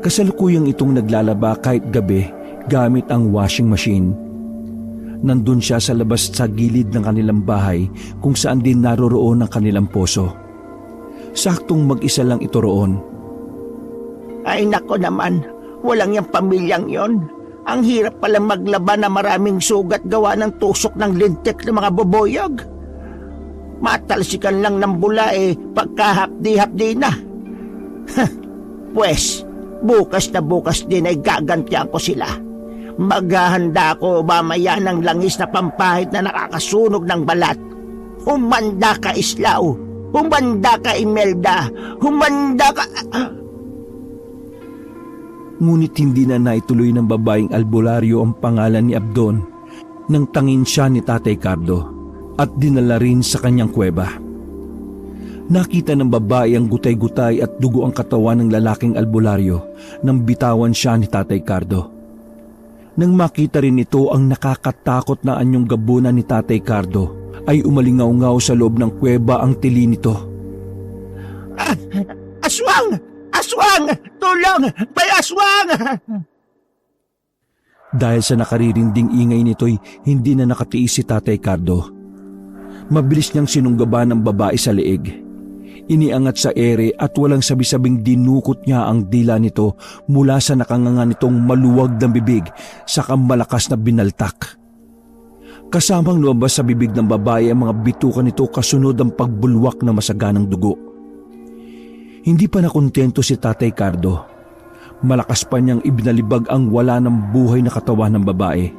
Kasalukuyang itong naglalaba kahit gabi gamit ang washing machine. Nandun siya sa labas sa gilid ng kanilang bahay kung saan din naroroon ang kanilang poso. Saktong mag-isa lang ito roon. Ay nako naman, walang yung pamilyang yon. Ang hirap pala maglaba na maraming sugat gawa ng tusok ng lintik ng mga boboyog. Matalsikan lang ng bula pagkahapdi-hapdi na. Pwes, bukas na bukas din ay gagantihan ko sila. Maghahanda ako mamaya ng langis na pampahit na nakakasunog ng balat. Humanda ka, Islaw. Humanda ka, Imelda. Humanda ka... Ngunit hindi na naituloy ng babaeng albularyo ang pangalan ni Abdon nang tangin siya ni Tatay Cardo at dinala rin sa kanyang kuweba. Nakita ng babae ang gutay-gutay at dugo ang katawan ng lalaking albularyo nang bitawan siya ni Tatay Cardo. Nang makita rin ito ang nakakatakot na anyong gabunan ni Tatay Cardo, ay umalingaw-ngaw sa loob ng kuweba ang tili nito. Aswang! Aswang! Tulong! May aswang! Dahil sa nakaririnding ingay nito'y hindi na nakatiis si Tatay Cardo. Mabilis niyang sinunggaban ng babae sa leeg. Iniangat sa ere at walang sabi-sabing dinukot niya ang dila nito mula sa nakanganga nitong maluwag na bibig sa malakas na binaltak. Kasamang lumabas sa bibig ng babae ang mga bitukan nito kasunod ang pagbulwak na masaganang dugo. Hindi pa nakontento si Tatay Cardo. Malakas pa niyang ibinalibag ang wala ng buhay na katawan ng babae.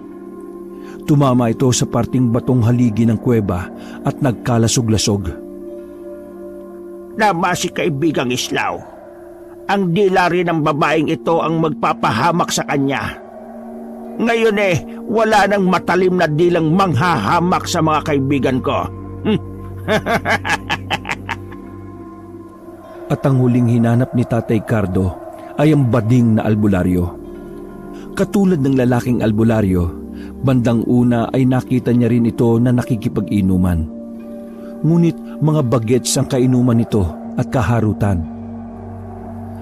Tumama ito sa parting batong haligi ng kuweba at nagkalasog-lasog. Nama si kaibigang Islaw. Ang dila rin ng babaeng ito ang magpapahamak sa kanya. Ngayon wala nang matalim na dilang manghahamak sa mga kaibigan ko. At ang huling hinanap ni Tatay Cardo ay ang bading na albularyo. Katulad ng lalaking albularyo, bandang una ay nakita niya rin ito na nakikipag-inuman. Ngunit mga bagets ang kainuman nito at kaharutan.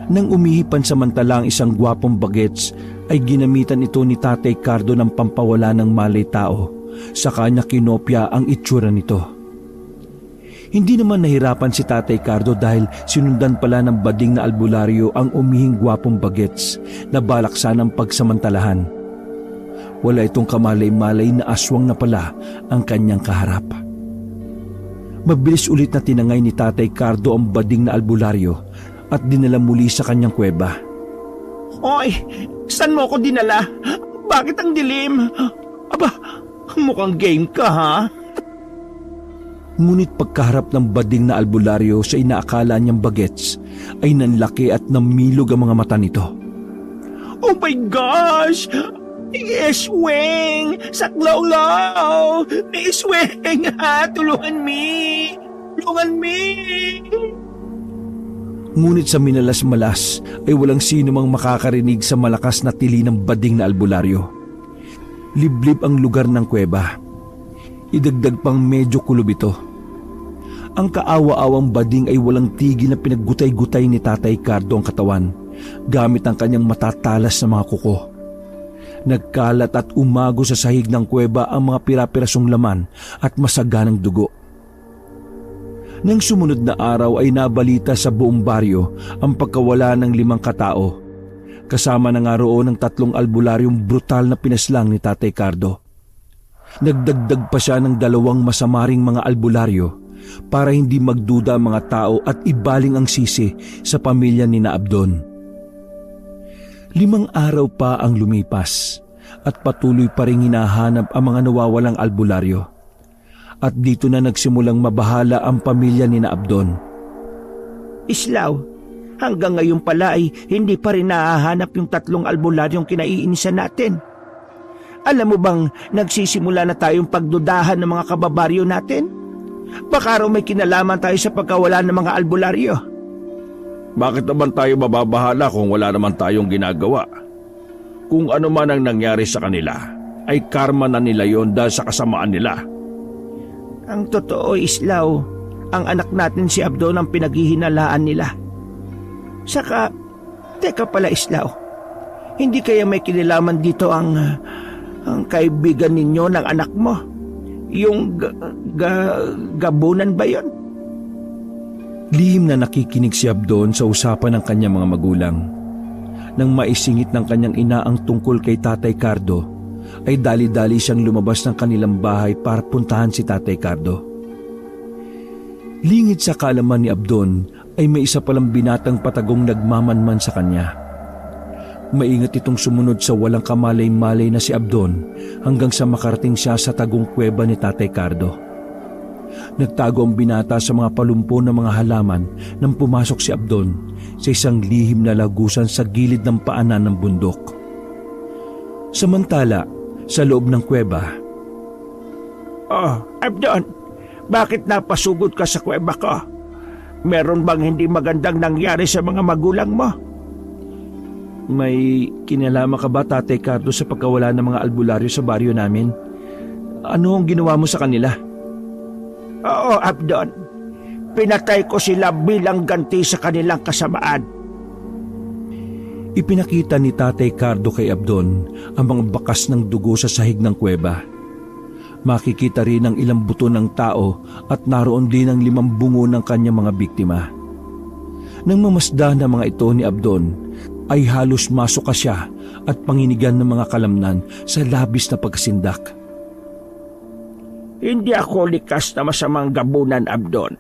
Nang umihipan samantala ang isang gwapong bagets, ay ginamitan ito ni Tatay Cardo ng pampawala ng malay tao. Sa kanya kinopya ang itsura nito. Hindi naman nahirapan si Tatay Cardo dahil sinundan pala ng bading na albularyo ang umihing gwapong bagets na balak sanang pagsamantalahan. Wala itong kamalay-malay na aswang na pala ang kanyang kaharap. Mabilis ulit na tinangay ni Tatay Cardo ang bading na albularyo at dinala muli sa kanyang kuweba. Hoy, saan mo ko dinala? Bakit ang dilim? Aba, mukhang game ka ha? Ngunit pagkaharap ng bading na albularyo sa inaakala niyang bagets, ay nanlaki at namilog ang mga mata nito. Oh my gosh! Isweng! Saklaw-law! Isweng ha! Tulungan me! Tulungan me! Ngunit sa minalas-malas ay walang sino mang makakarinig sa malakas na tili ng bading na albularyo. Liblib ang lugar ng kuweba. Idagdag pang medyo kulob ito. Ang kaawa-awang bading ay walang tigil na pinaggutay-gutay ni Tatay Cardo ang katawan gamit ang kanyang matatalas na mga kuko. Nagkalat at umago sa sahig ng kuweba ang mga pira-pirasong laman at masaganang dugo. Nang sumunod na araw ay nabalita sa buong baryo ang pagkawala ng 5 katao. Kasama na nga roon ang 3 albularyong brutal na pinaslang ni Tatay Cardo. Nagdagdag pa siya ng 2 masamaring mga albularyo para hindi magduda ang mga tao at ibaling ang sisi sa pamilya ni na Abdon. 5 araw pa ang lumipas at patuloy pa rin hinahanap ang mga nawawalang albularyo. At dito na nagsimulang mabahala ang pamilya ni na Abdon. Islaw, hanggang ngayon pala ay hindi pa rin nahahanap yung 3 albularyong kinaiinisan natin. Alam mo bang nagsisimula na tayong pagdudahan ng mga kababaryo natin? Baka raw may kinalaman tayo sa pagkawala ng mga albularyo. Bakit naman tayo mababahala kung wala naman tayong ginagawa? Kung ano man ang nangyari sa kanila, ay karma na nila yon dahil sa kasamaan nila. Ang totoo, Islaw, ang anak natin si Abdon ang pinaghihinalaan nila. Saka, teka pala Islaw, hindi kaya may kinalaman dito ang kaibigan ninyo ng anak mo? Yung gabunan ba yon? Lihim na nakikinig si Abdon sa usapan ng kanyang mga magulang. Nang maisingit ng kanyang ina ang tungkol kay Tatay Cardo, ay dali-dali siyang lumabas ng kanilang bahay para puntahan si Tatay Cardo. Lingid sa kaalaman ni Abdon ay may isa palang binatang patagong nagmamanman sa kanya. Maingat itong sumunod sa walang kamalay-malay na si Abdon hanggang sa makarating siya sa tagong kuweba ni Tatay Cardo. Nagtago ang binata sa mga palumpo ng mga halaman nang pumasok si Abdon sa isang lihim na lagusan sa gilid ng paanan ng bundok. Samantala, sa loob ng kuweba, Oh, Abdon, bakit napasugod ka sa kuweba ko? Meron bang hindi magandang nangyari sa mga magulang mo? may kinalaman ka ba, Tatay Cardo, sa pagkawala ng mga albularyo sa baryo namin? Ano ang ginawa mo sa kanila? Oo, Abdon. Pinatay ko sila bilang ganti sa kanilang kasamaan. Ipinakita ni Tatay Cardo kay Abdon ang mga bakas ng dugo sa sahig ng kuweba. Makikita rin ang ilang buto ng tao at naroon din ang 5 bungo ng kanyang mga biktima. Nang mamasdan ng mga ito ni Abdon, ay halos masuka siya at panginigan ng mga kalamnan sa labis na pagkasindak. Hindi ako likas na masamang gabunan, Abdon.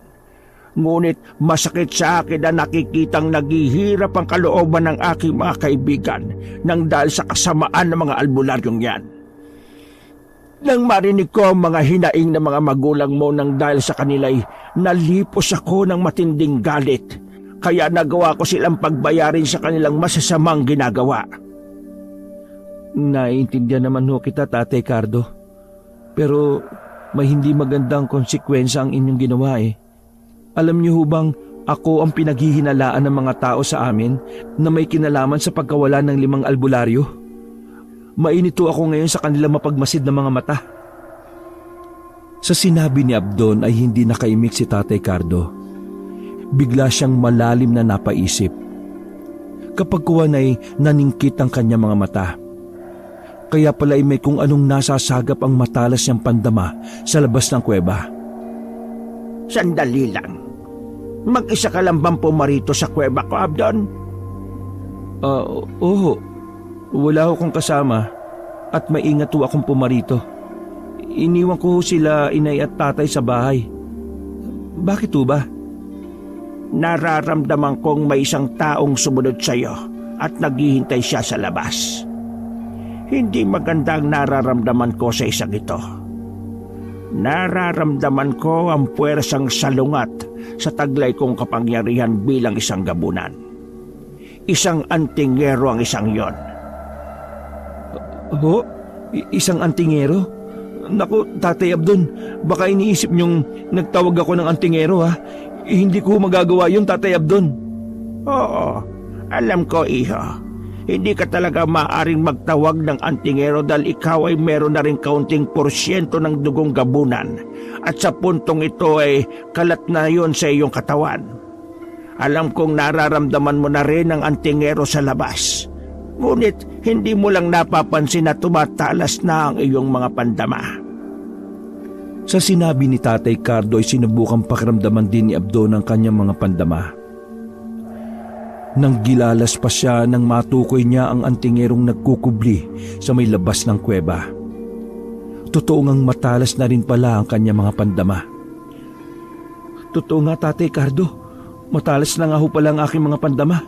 Ngunit masakit sa akin na nakikitang naghihirap ang kalooban ng aking mga kaibigan nang dahil sa kasamaan ng mga albularyong yan. Nang marinig ko ang mga hinaing ng mga magulang mo nang dahil sa kanila'y nalipos ako ng matinding galit, kaya nagawa ko silang pagbayarin sa kanilang masasamang ginagawa. Naiintindihan naman ho kita, Tatay Cardo. Pero may hindi magandang konsekwensya ang inyong ginawa eh. Alam niyo ho bang ako ang pinaghihinalaan ng mga tao sa amin na may kinalaman sa pagkawala ng 5 albularyo? Mainito ako ngayon sa kanilang mapagmasid na mga mata. Sa sinabi ni Abdon ay hindi nakaimik si Tatay Cardo. Bigla siyang malalim na napaisip. Kapag kuwan ay naningkit ang kanyang mga mata. Kaya pala ay may kung anong nasasagap ang matalas niyang pandama sa labas ng kuweba. Sandali lang. Mag-isa ka lang bang pumarito sa kuweba ko, Abdon? Oo. Wala akong kasama at maingat ho akong pumarito. Iniwan ko sila inay at tatay sa bahay. Bakit ho ba? Nararamdaman kong may isang taong sumunod sa iyo at naghihintay siya sa labas. Hindi magandang nararamdaman ko sa isang ito. Nararamdaman ko ang puwersang salungat sa taglay kong kapangyarihan bilang isang gabunan. Isang antingero ang isang yon. Ho? Isang antingero? Naku, Tatay Abdon, baka iniisip niyong nagtawag ako ng antingero ha? Hindi ko magagawa yun, Tatay Abdon. Oo, alam ko, iho. Hindi ka talaga maaaring magtawag ng antingero dahil ikaw ay meron na rin kaunting porsyento ng dugong gabunan at sa puntong ito ay kalat na yon sa iyong katawan. Alam kong nararamdaman mo na rin ang antingero sa labas. Ngunit hindi mo lang napapansin na tumatalas na ang iyong mga pandama. Sa sinabi ni Tatay Cardo ay sinubukang pakiramdaman din ni Abdon ang kanyang mga pandama. Nang gilalas pa siya nang matukoy niya ang antingerong nagkukubli sa may labas ng kuweba. Totoo ngang matalas na rin pala ang kanyang mga pandama. Totoo nga, Tatay Cardo, matalas na nga ho pala ang aking mga pandama.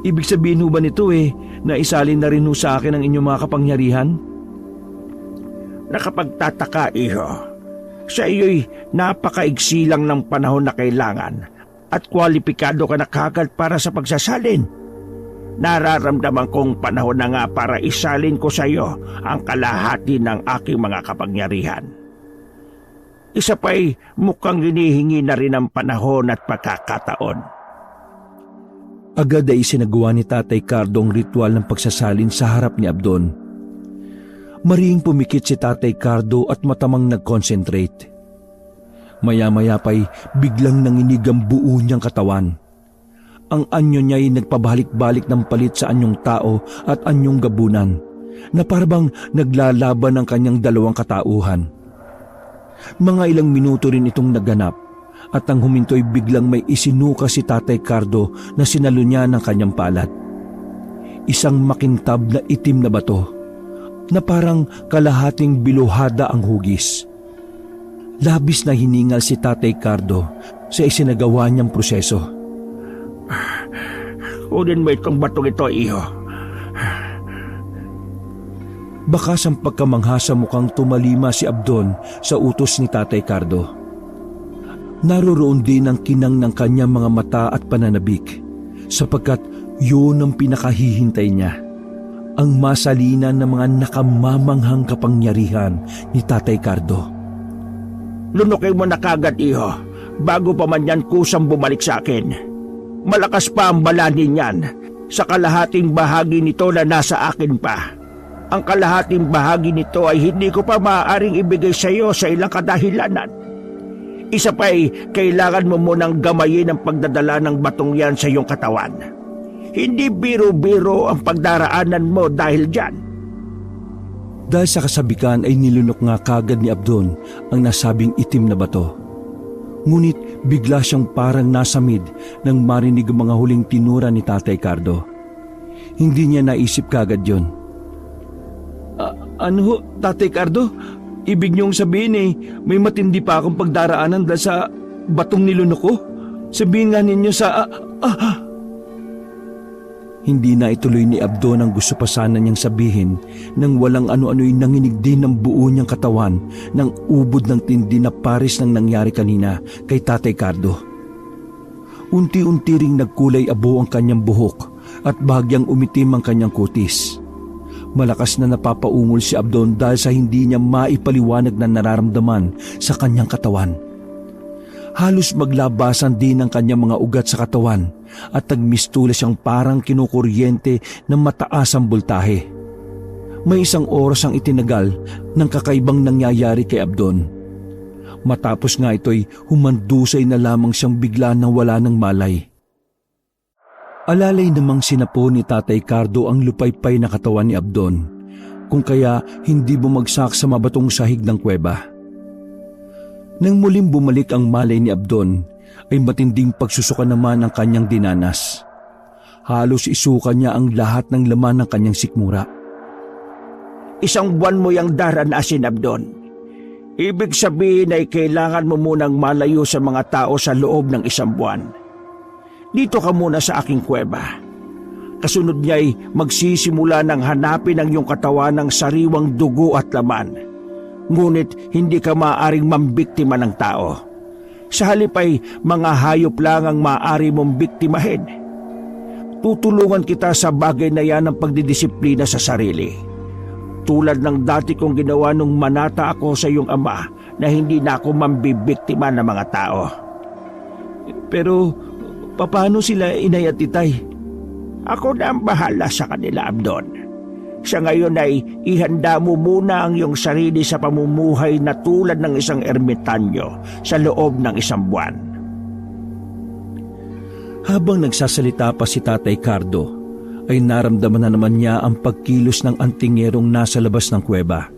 Ibig sabihin ho ba nito na isalin na rin ho sa akin ang inyong mga kapangyarihan? Nakapagtataka, iho. Sa iyo'y napakaigsi lang ng panahon na kailangan at kwalipikado ka na kagad para sa pagsasalin. Nararamdaman kong panahon na nga para isalin ko sa iyo ang kalahati ng aking mga kapangyarihan. Isa pa'y mukhang hinihingi na rin ang panahon at pagkakataon. Agad ay isinagawa ni Tatay Cardo ang ritual ng pagsasalin sa harap ni Abdon. Mariing pumikit si Tatay Cardo at matamang nag-concentrate. Maya-maya pa'y biglang nanginig ang buo niyang katawan. Ang anyo niya ay nagpabalik-balik ng palit sa anyong tao at anyong gabunan, na parabang naglalaban ang kanyang dalawang katauhan. Mga ilang minuto rin itong naganap at ang huminto'y biglang may isinuka si Tatay Cardo na sinalo niya ng kanyang palad. Isang makintab na itim na bato na parang kalahating biluhada ang hugis. Labis na hiningal si Tatay Cardo sa isinagawa niyang proseso. Kunin mo itong batong ito, iho. Bakas ang pagkamangha sa mukhang tumalima si Abdon sa utos ni Tatay Cardo. Naroroon din ang kinang ng kanyang mga mata at pananabik sapagkat yun ang pinakahihintay niya. Ang masalinan ng mga nakamamanghang kapangyarihan ni Tatay Cardo. Lunukin mo na kagad, iho, bago pa man yan kusang bumalik sa akin. Malakas pa ang balanin niyan sa kalahating bahagi nito na nasa akin pa. Ang kalahating bahagi nito ay hindi ko pa maaaring ibigay sa iyo sa ilang kadahilanan. Isa pa'y kailangan mo munang gamayin ang pagdadala ng batong yan sa iyong katawan. Hindi biro-biro ang pagdaraanan mo dahil dyan. Dahil sa kasabikan ay nilunok nga kagad ni Abdon ang nasabing itim na bato. Ngunit bigla siyang parang nasamid nang marinig ang mga huling tinura ni Tatay Cardo. Hindi niya naisip kagad yun. Ano ho, Tatay Cardo? Ibig niyong sabihin may matindi pa akong pagdaraanan dahil sa batong nilunok ko? Sabihin nga ninyo sa... Hindi na ituloy ni Abdon ang gusto pa sana niyang sabihin nang walang ano-ano'y nanginig din ng buo niyang katawan ng ubod ng tindi na pares ng nangyari kanina kay Tatay Cardo. Unti-unti ring nagkulay abo ang kanyang buhok at bahagyang umitim ang kanyang kutis. Malakas na napapaungol si Abdon dahil sa hindi niya maipaliwanag na nararamdaman sa kanyang katawan. Halos maglabasan din ang kanyang mga ugat sa katawan at nagmistula siyang parang kinukuryente ng mataas ang boltahe. May isang oras ang itinagal ng kakaibang nangyayari kay Abdon. Matapos nga ito'y humandusay na lamang siyang bigla nang wala ng malay. Alalay namang sinapo ni Tatay Cardo ang lupaypay na katawan ni Abdon, kung kaya hindi bumagsak sa mabatong sahig ng kuweba. Nang muling bumalik ang malay ni Abdon, ay matinding pagsusuka naman ang kanyang dinanas. Halos isuka niya ang lahat ng laman ng kanyang sikmura. Isang buwan mo yang daranasin, Abdon. Ibig sabihin ay kailangan mo munang malayo sa mga tao sa loob ng isang buwan. Dito ka muna sa aking kuweba. Kasunod niya ay magsisimula ng hanapin ang iyong katawan ng sariwang dugo at laman. Ngunit hindi ka maaaring mambiktima ng tao. Sa halip ay mga hayop lang ang maaari mong biktimahin. Tutulungan kita sa bagay na yan ng pagdidisiplina sa sarili. Tulad ng dati kong ginawa nung manata ako sa iyong ama na hindi na ako mambibiktima ng mga tao. Pero paano sila inay at itay? Ako na ang bahala sa kanila, Abdon. Sa ngayon ay ihanda mo muna ang iyong sarili sa pamumuhay na tulad ng isang ermitanyo sa loob ng isang buwan. Habang nagsasalita pa si Tatay Cardo, ay naramdaman na naman niya ang pagkilos ng antingerong nasa labas ng kuweba.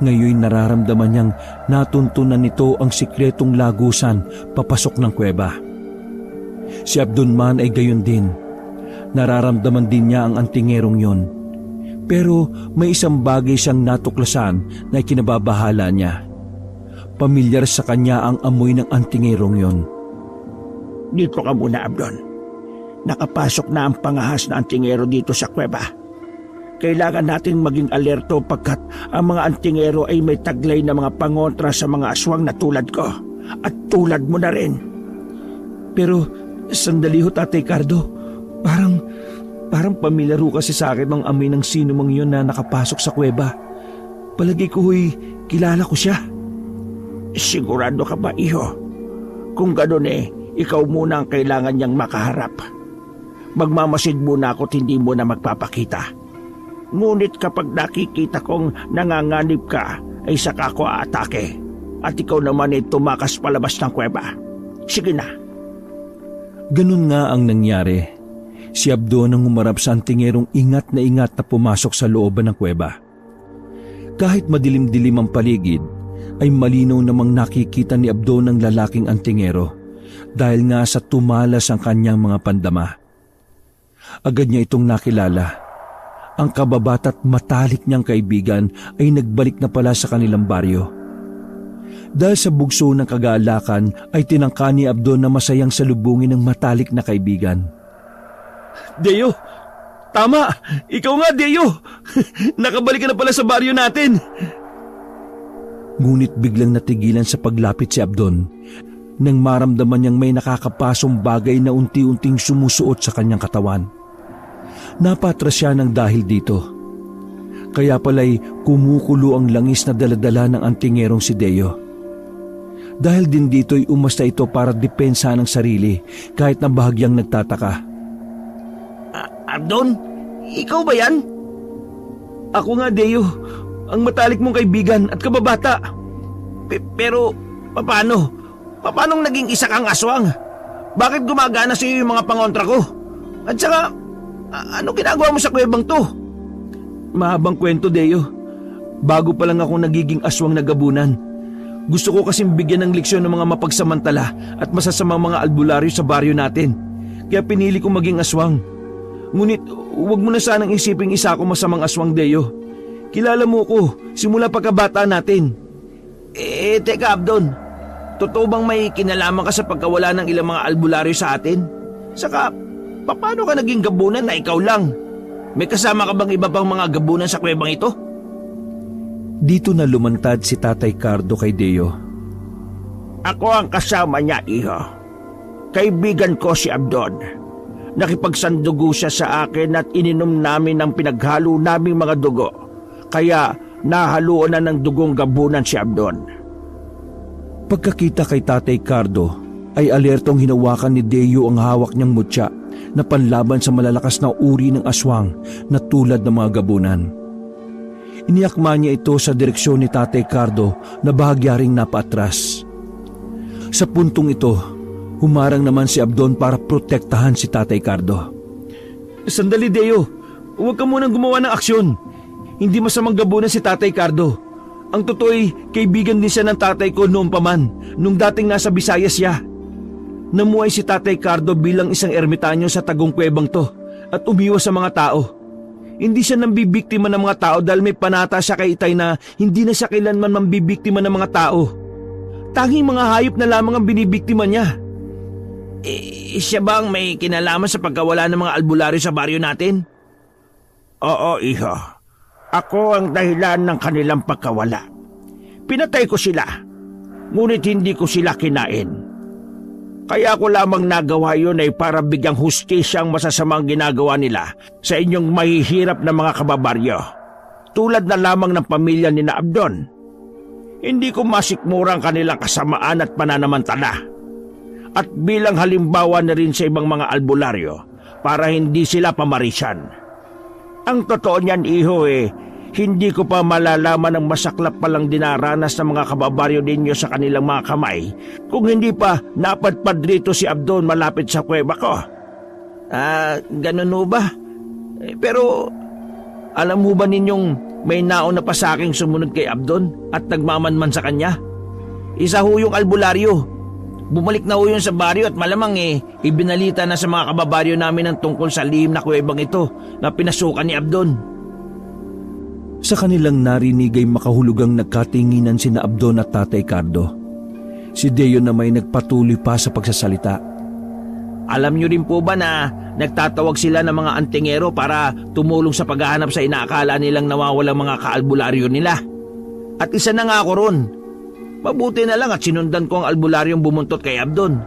Ngayon nararamdaman niyang natuntunan nito ang sikretong lagusan papasok ng kuweba. Si Abdon man ay gayon din. Nararamdaman din niya ang antingerong yon. Pero may isang bagay siyang natuklasan na ikinababahala niya. Pamilyar sa kanya ang amoy ng antingerong yon. Dito ka muna, Abdon. Nakapasok na ang pangahas na antingero dito sa kuweba. Kailangan nating maging alerto pagkat ang mga antingero ay may taglay na mga pangontra sa mga aswang na tulad ko. At tulad mo na rin. Pero sandali ho, Tatay Cardo. Parang pamilyar ho kasi sa akin ang amoy ng sino mang yun na nakapasok sa kuweba. Palagi ko ho'y kilala ko siya. Sigurado ka ba, iho? Kung gano'n ikaw muna ang kailangan niyang makaharap. Magmamasid muna ako't hindi mo na magpapakita. Ngunit kapag nakikita kong nanganganib ka, ay saka ko aatake. At ikaw naman tumakas palabas ng kuweba. Sige na. Ganun nga ang nangyari. Si Abdon ang humarap sa antingerong ingat na pumasok sa looban ng kuweba. Kahit madilim-dilim ang paligid, ay malinaw namang nakikita ni Abdon ang lalaking antingero dahil nga sa tumalas ang kanyang mga pandama. Agad niya itong nakilala. Ang kababata't matalik niyang kaibigan ay nagbalik na pala sa kanilang baryo. Dahil sa bugso ng kagalakan ay tinangka ni Abdon na masayang salubungin ng matalik na kaibigan. Deo! Tama! Ikaw nga, Deo! Nakabalik ka na pala sa baryo natin! Ngunit biglang natigilan sa paglapit si Abdon nang maramdaman niyang may nakakapasong bagay na unti-unting sumusuot sa kanyang katawan. Napatras siya ng dahil dito. Kaya pala'y kumukulo ang langis na daladala ng antingerong si Deo. Dahil din dito'y umasta ito para depensa ng sarili kahit na bahagyang nagtataka. Abdon, ikaw ba yan? Ako nga, Deo. Ang matalik mong kaibigan at kababata. Pero, paano? Paanong naging isa kang aswang? Bakit gumagana sa iyo yung mga pangontra ko? At saka, ano ginagawa mo sa kuwebang to? Mahabang kwento, Deo. Bago pa lang ako nagiging aswang na gabunan. Gusto ko kasing bigyan ng leksyon ng mga mapagsamantala at masasamang mga albularyo sa baryo natin. Kaya pinili kong maging aswang. Ngunit, huwag mo na sanang isiping isa ako masamang aswang, Deo. Kilala mo ko, simula pagkabata natin. Teka Abdon, totoo bang may kinalaman ka sa pagkawala ng ilang mga albularyo sa atin? Saka, paano ka naging gabunan na ikaw lang? May kasama ka bang iba pang mga gabunan sa kuwebang ito? Dito na lumantad si Tatay Cardo kay Deo. Ako ang kasama niya, iho. Kaibigan ko si Abdon. Nakipagsandugo siya sa akin at ininom namin ang pinaghalo naming mga dugo. Kaya nahaluan na ng dugong gabunan si Abdon. Pagkakita kay Tatay Cardo, ay alertong hinawakan ni Deo ang hawak niyang mutya na panlaban sa malalakas na uri ng aswang na tulad ng mga gabunan. Iniakma niya ito sa direksyon ni Tatay Cardo na bahagya ring napaatras. Sa puntong ito, humarang naman si Abdon para protektahan si Tatay Cardo. Sandali, Deo. Huwag ka munang gumawa ng aksyon. Hindi masamang gabunan si Tatay Cardo. Ang totoo'y kaibigan din siya ng tatay ko noon pa man, nung dating nasa Visayas siya. Namuhay si Tatay Cardo bilang isang ermitanyo sa tagong kuwebang to at umiwas sa mga tao. Hindi siya nambibiktima ng mga tao dahil may panata siya kay Itay na hindi na siya kailanman mambibiktima ng mga tao. Tanging mga hayop na lamang ang binibiktima niya. Siya bang may kinalaman sa pagkawala ng mga albularyo sa baryo natin? Oo, iho. Ako ang dahilan ng kanilang pagkawala. Pinatay ko sila, ngunit hindi ko sila kinain. Kaya ko lamang nagawa yun ay para bigyang hustisya ang masasamang ginagawa nila sa inyong mahihirap na mga kababaryo. Tulad na lamang ng pamilya ni na Abdon. Hindi ko masikmura ang kanilang kasamaan at pananamantala. At bilang halimbawa na rin sa ibang mga albularyo para hindi sila pamarisan. Ang totoo niyan, iho, hindi ko pa malalaman ang masaklap palang dinaranas ng mga kababaryo ninyo sa kanilang mga kamay kung hindi pa napadpad rito si Abdon malapit sa kuweba ko. Ganun ho ba? Pero alam mo ba ninyong may nauna pa sa aking sumunod kay Abdon at nagmamanman sa kanya? Isa ho yung albularyo. Bumalik na ho yun sa baryo at malamang ibinalita na sa mga kababaryo namin ang tungkol sa lihim na kuwebang ito na pinasukan ni Abdon. Sa kanilang narinig ay makahulugang nagkatinginan sina Abdon at Tatay Cardo. Si Deo na may nagpatuloy pa sa pagsasalita. Alam niyo rin po ba na nagtatawag sila ng mga antingero para tumulong sa paghahanap sa inaakala nilang nawawalang mga kaalbularyo nila? At isa na nga ako ron. Mabuti na lang at sinundan ko ang albularyong bumuntot kay Abdon.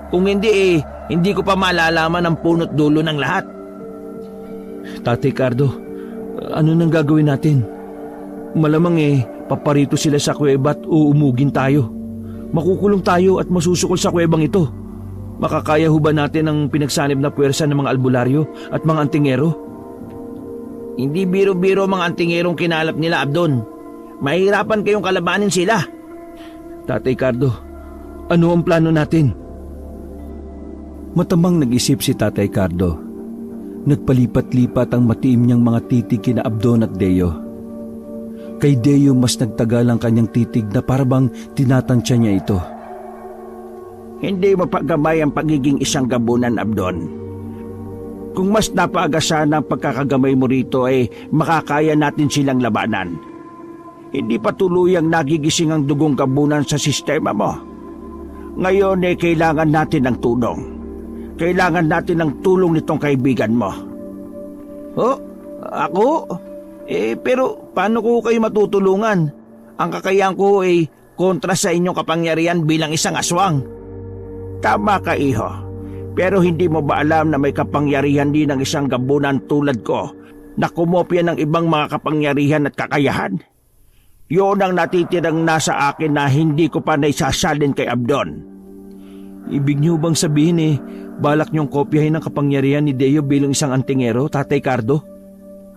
Kung hindi hindi ko pa malalaman ang punot dulo ng lahat. Tatay Cardo, ano nang gagawin natin? Malamang paparito sila sa kuweba at uumugin tayo. makukulong tayo at masusukol sa kuwebang ito. Makakaya ho ba natin ang pinagsanib na puwersa ng mga albularyo at mga antingero? Hindi biro-biro mga antingerong kinalap nila, Abdon. Mahirapan kayong kalabanin sila. Tatay Cardo, ano ang plano natin? Matamang nag-isip si Tatay Cardo. Nagpalipat-lipat ang matiim niyang mga titig kina Abdon at Deo. Kay Deo mas nagtagal ang kanyang titig na parabang tinatansya niya ito. Hindi mapagamay ang pagiging isang gabunan, Abdon. Kung mas napaaga sana ang pagkakagamay mo rito ay makakaya natin silang labanan. Hindi pa tuluyang nagigising ang dugong gabunan sa sistema mo. Ngayon ay kailangan natin ng tulong. Kailangan natin ng tulong nitong kaibigan mo. Oh, ako? Pero paano ko kayo matutulungan? Ang kakayahan ko ay kontra sa inyong kapangyarihan bilang isang aswang. Tama ka, iho. Pero hindi mo ba alam na may kapangyarihan din ng isang gabunan tulad ko na kumopya ng ibang mga kapangyarihan at kakayahan? Yun ang natitirang nasa akin na hindi ko pa naisasalin kay Abdon. Ibig niyo bang sabihin balak niyong kopyahin ang kapangyarihan ni Deo bilang isang antingero, Tatay Cardo?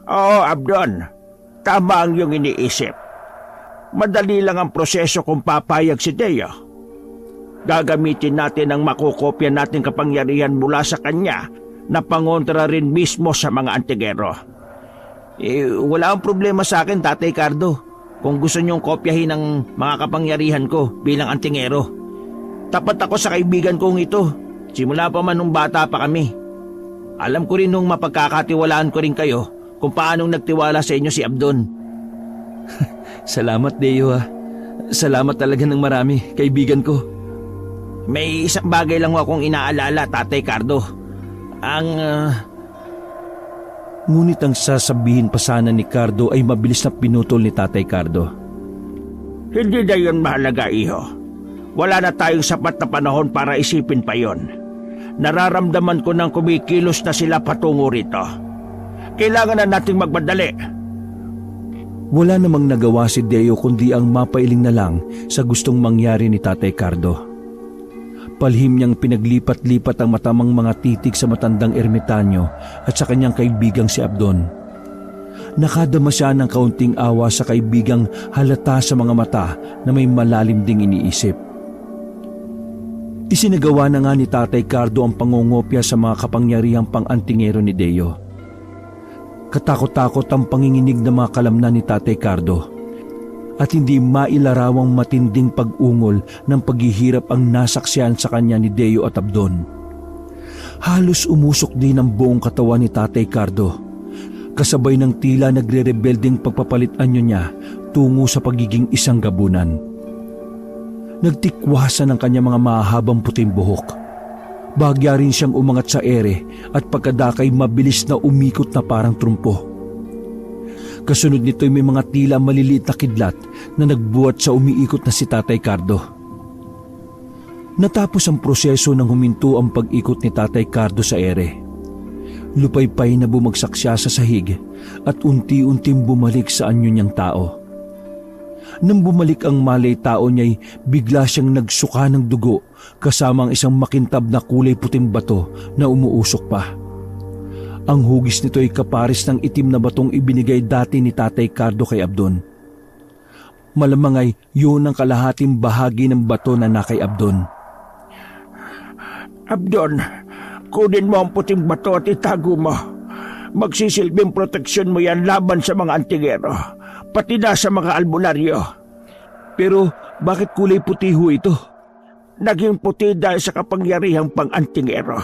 Oo, Abdon. Tama ang iyong iniisip. Madali lang ang proseso kung papayag si Deo. Gagamitin natin ang makukopya nating kapangyarihan mula sa kanya na pangontra rin mismo sa mga antigero. Wala ang problema sa akin, Tatay Cardo, kung gusto niyong kopyahin ang mga kapangyarihan ko bilang antingero. Tapat ako sa kaibigan kong ito, simula pa man nung bata pa kami. Alam ko rin nung mapagkakatiwalaan ko rin kayo kung paanong nagtiwala sa inyo si Abdon. Salamat, Deo ha. Salamat talaga ng marami, kaibigan ko. May isang bagay lang akong inaalala, Tatay Cardo. Ngunit ang sasabihin pa sana ni Cardo ay mabilis na pinutol ni Tatay Cardo. Hindi na yun mahalaga, iho. Wala na tayong sapat na panahon para isipin pa yon. Nararamdaman ko nang kumikilos na sila patungo rito. Kailangan na nating magmadali. Wala namang nagawa si Deo kundi ang mapailing na lang sa gustong mangyari ni Tatay Cardo. Palihim niyang pinaglipat-lipat ang matamang mga titig sa matandang ermitanyo at sa kanyang kaibigang si Abdon. Nakadama siya ng kaunting awa sa kaibigang halata sa mga mata na may malalim ding iniisip. Isinagawa na nga ni Tatay Cardo ang pangungopya sa mga kapangyarihang pang-antingero ni Deo. Katakot-takot ang panginginig ng mga kalamnan ni Tatay Cardo at hindi mailarawang matinding pag-ungol ng paghihirap ang nasaksihan sa kanya ni Deo at Abdon. Halos umusok din ang buong katawan ni Tatay Cardo, kasabay ng tila nagre-rebelding pagpapalit anyo niya tungo sa pagiging isang gabunan. Nagtikwasan ang kanyang mga mahabang puting buhok. Bahagya rin siyang umangat sa ere at pagkadakay mabilis na umikot na parang trumpo. Kasunod nito ay may mga tila maliliit na kidlat na nagbuhat sa umiikot na si Tatay Cardo. Natapos ang proseso nang huminto ang pag-ikot ni Tatay Cardo sa ere. Lupaypay na bumagsak siya sa sahig at unti-unting bumalik sa anyo niyang tao. Nang bumalik ang malay tao niya'y bigla siyang nagsuka ng dugo kasama ang isang makintab na kulay puting bato na umuusok pa. Ang hugis nito ay kapares ng itim na batong ibinigay dati ni Tatay Cardo kay Abdon. Malamang ay yun ang kalahating bahagi ng bato na nakay Abdon. Abdon, kunin mo ang puting bato at itago mo. Magsisilbing proteksyon mo yan laban sa mga antigero, pati na sa mga albularyo. Pero bakit kulay puti ho ito? Naging puti dahil sa kapangyarihang pang-antingero.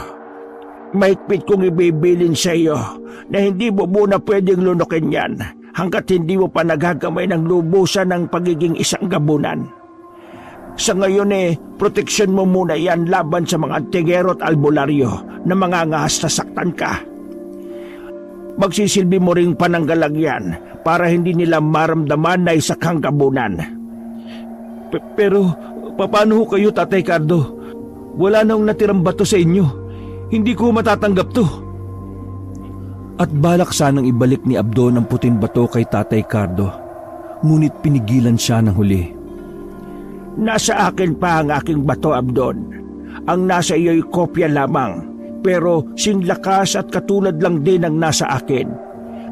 Mahigpit kong ibibilin sa iyo na hindi mo muna pwedeng lunukin yan hanggat hindi mo pa nagagamay ng lubusan ng pagiging isang gabunan. Sa ngayon proteksyon mo muna yan laban sa mga antigero at albularyo na mangangahas na saktan ka. Magsisilbi mo ring pananggalang yan para hindi nila maramdaman na isa kang gabunan. Pero paano ho kayo, Tatay Cardo? Wala nang natirang bato sa inyo. Hindi ko matatanggap to. At balak sanang ibalik ni Abdon ang puting bato kay Tatay Cardo, ngunit pinigilan siya ng huli. Nasa akin pa ang aking bato, Abdon. Ang nasa iyo'y kopya lamang, pero singlakas at katulad lang din ang nasa akin.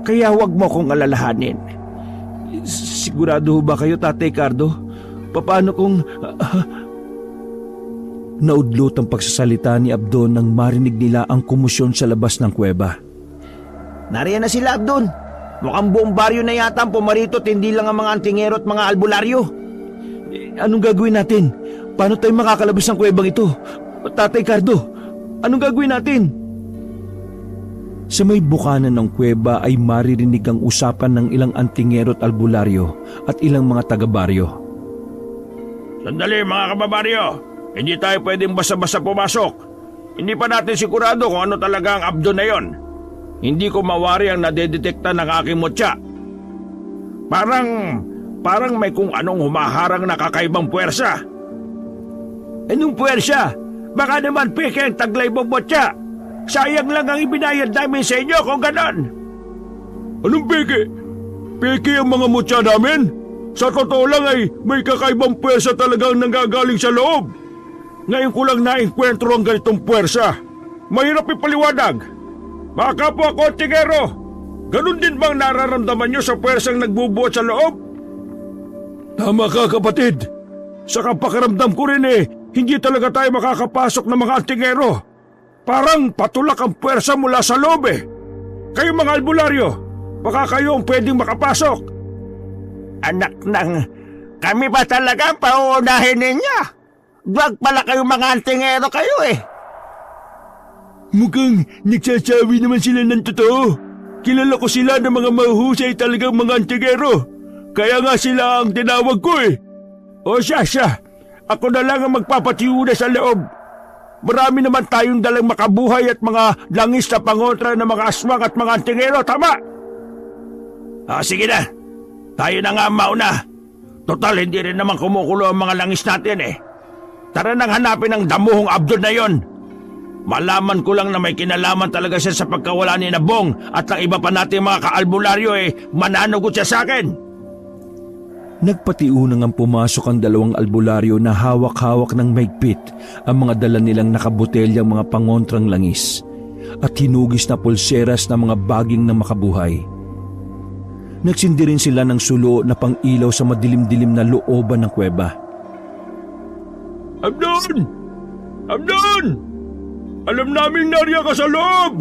Kaya huwag mo kong alalahanin. Sigurado ba kayo, Tatay Cardo? Paano kung... Naudlot ang pagsasalita ni Abdon nang marinig nila ang kumusyon sa labas ng kuweba. Nariyan na sila, Abdon. Mukhang buong baryo na yata ang pumarito at hindi lang ang mga antingero at mga albularyo. Anong gagawin natin? Paano tayo makakalabas ng kuwebang ito? Tatay Cardo, anong gagawin natin? Sa may bukanan ng kuweba ay maririnig ang usapan ng ilang antingero at albularyo at ilang mga taga-baryo. Sandali mga kababaryo, hindi tayo pwedeng basta-basta pumasok. Hindi pa natin sigurado kung ano talaga ang Abdon na yon. Hindi ko mawari ang nadedetekta ng aking mutya. Parang may kung anong humaharang na kakaibang puwersa. Anong puwersa? Baka naman peke ang taglay mong mutya. Sayang lang ang ibinayad namin sa inyo kung ganon. Anong peke? Peke ang mga mutya namin? Sa totoo lang ay may kakaibang puwersa talagang nanggagaling sa loob. Ngayon ko lang naengkwentro ang ganitong puwersa. Mahirap ipaliwanag. Mga kapwa kontingero, ganun din bang nararamdaman nyo sa puwersang nagbubuot sa loob? Tama ka, kapatid. Sa kapakaramdam ko rin hindi talaga tayo makakapasok ng mga antingero. Parang patulak ang puwersa mula sa loob Kayo mga albularyo, baka kayo ang pwedeng makapasok. Anak ng, kami ba talaga ang pauunahin ninyo? Wag pala kayo mga antingero kayo Mukhang nagsasabi naman sila ng totoo. Kilala ko sila ng mga mahuhusay talagang mga antingero. Kaya nga sila ang tinawag ko O siya, ako na lang ang magpapatiyuna sa loob. Marami naman tayong dalang makabuhay at mga langis na pangontra ng mga aswang at mga antingero, tama? Sige na, tayo na nga mauna. Total, hindi rin naman kumukulo ang mga langis natin Tara nang hanapin ang damuhong Abdon na yon. Malaman ko lang na may kinalaman talaga siya sa pagkawala ni Nabong at ang iba pa natin mga kaalbularyo mananugot siya sa akin. Nagpatiunang ang pumasok ang dalawang albularyo na hawak-hawak ng mahigpit ang mga dala nilang nakabotelyang mga pangontrang langis at hinugis na pulseras na mga baging na makabuhay. Nagsindi rin sila ng sulo na pang-ilaw sa madilim-dilim na looban ng kuweba. Abdon! Abdon! Alam naming nariya ka sa loob!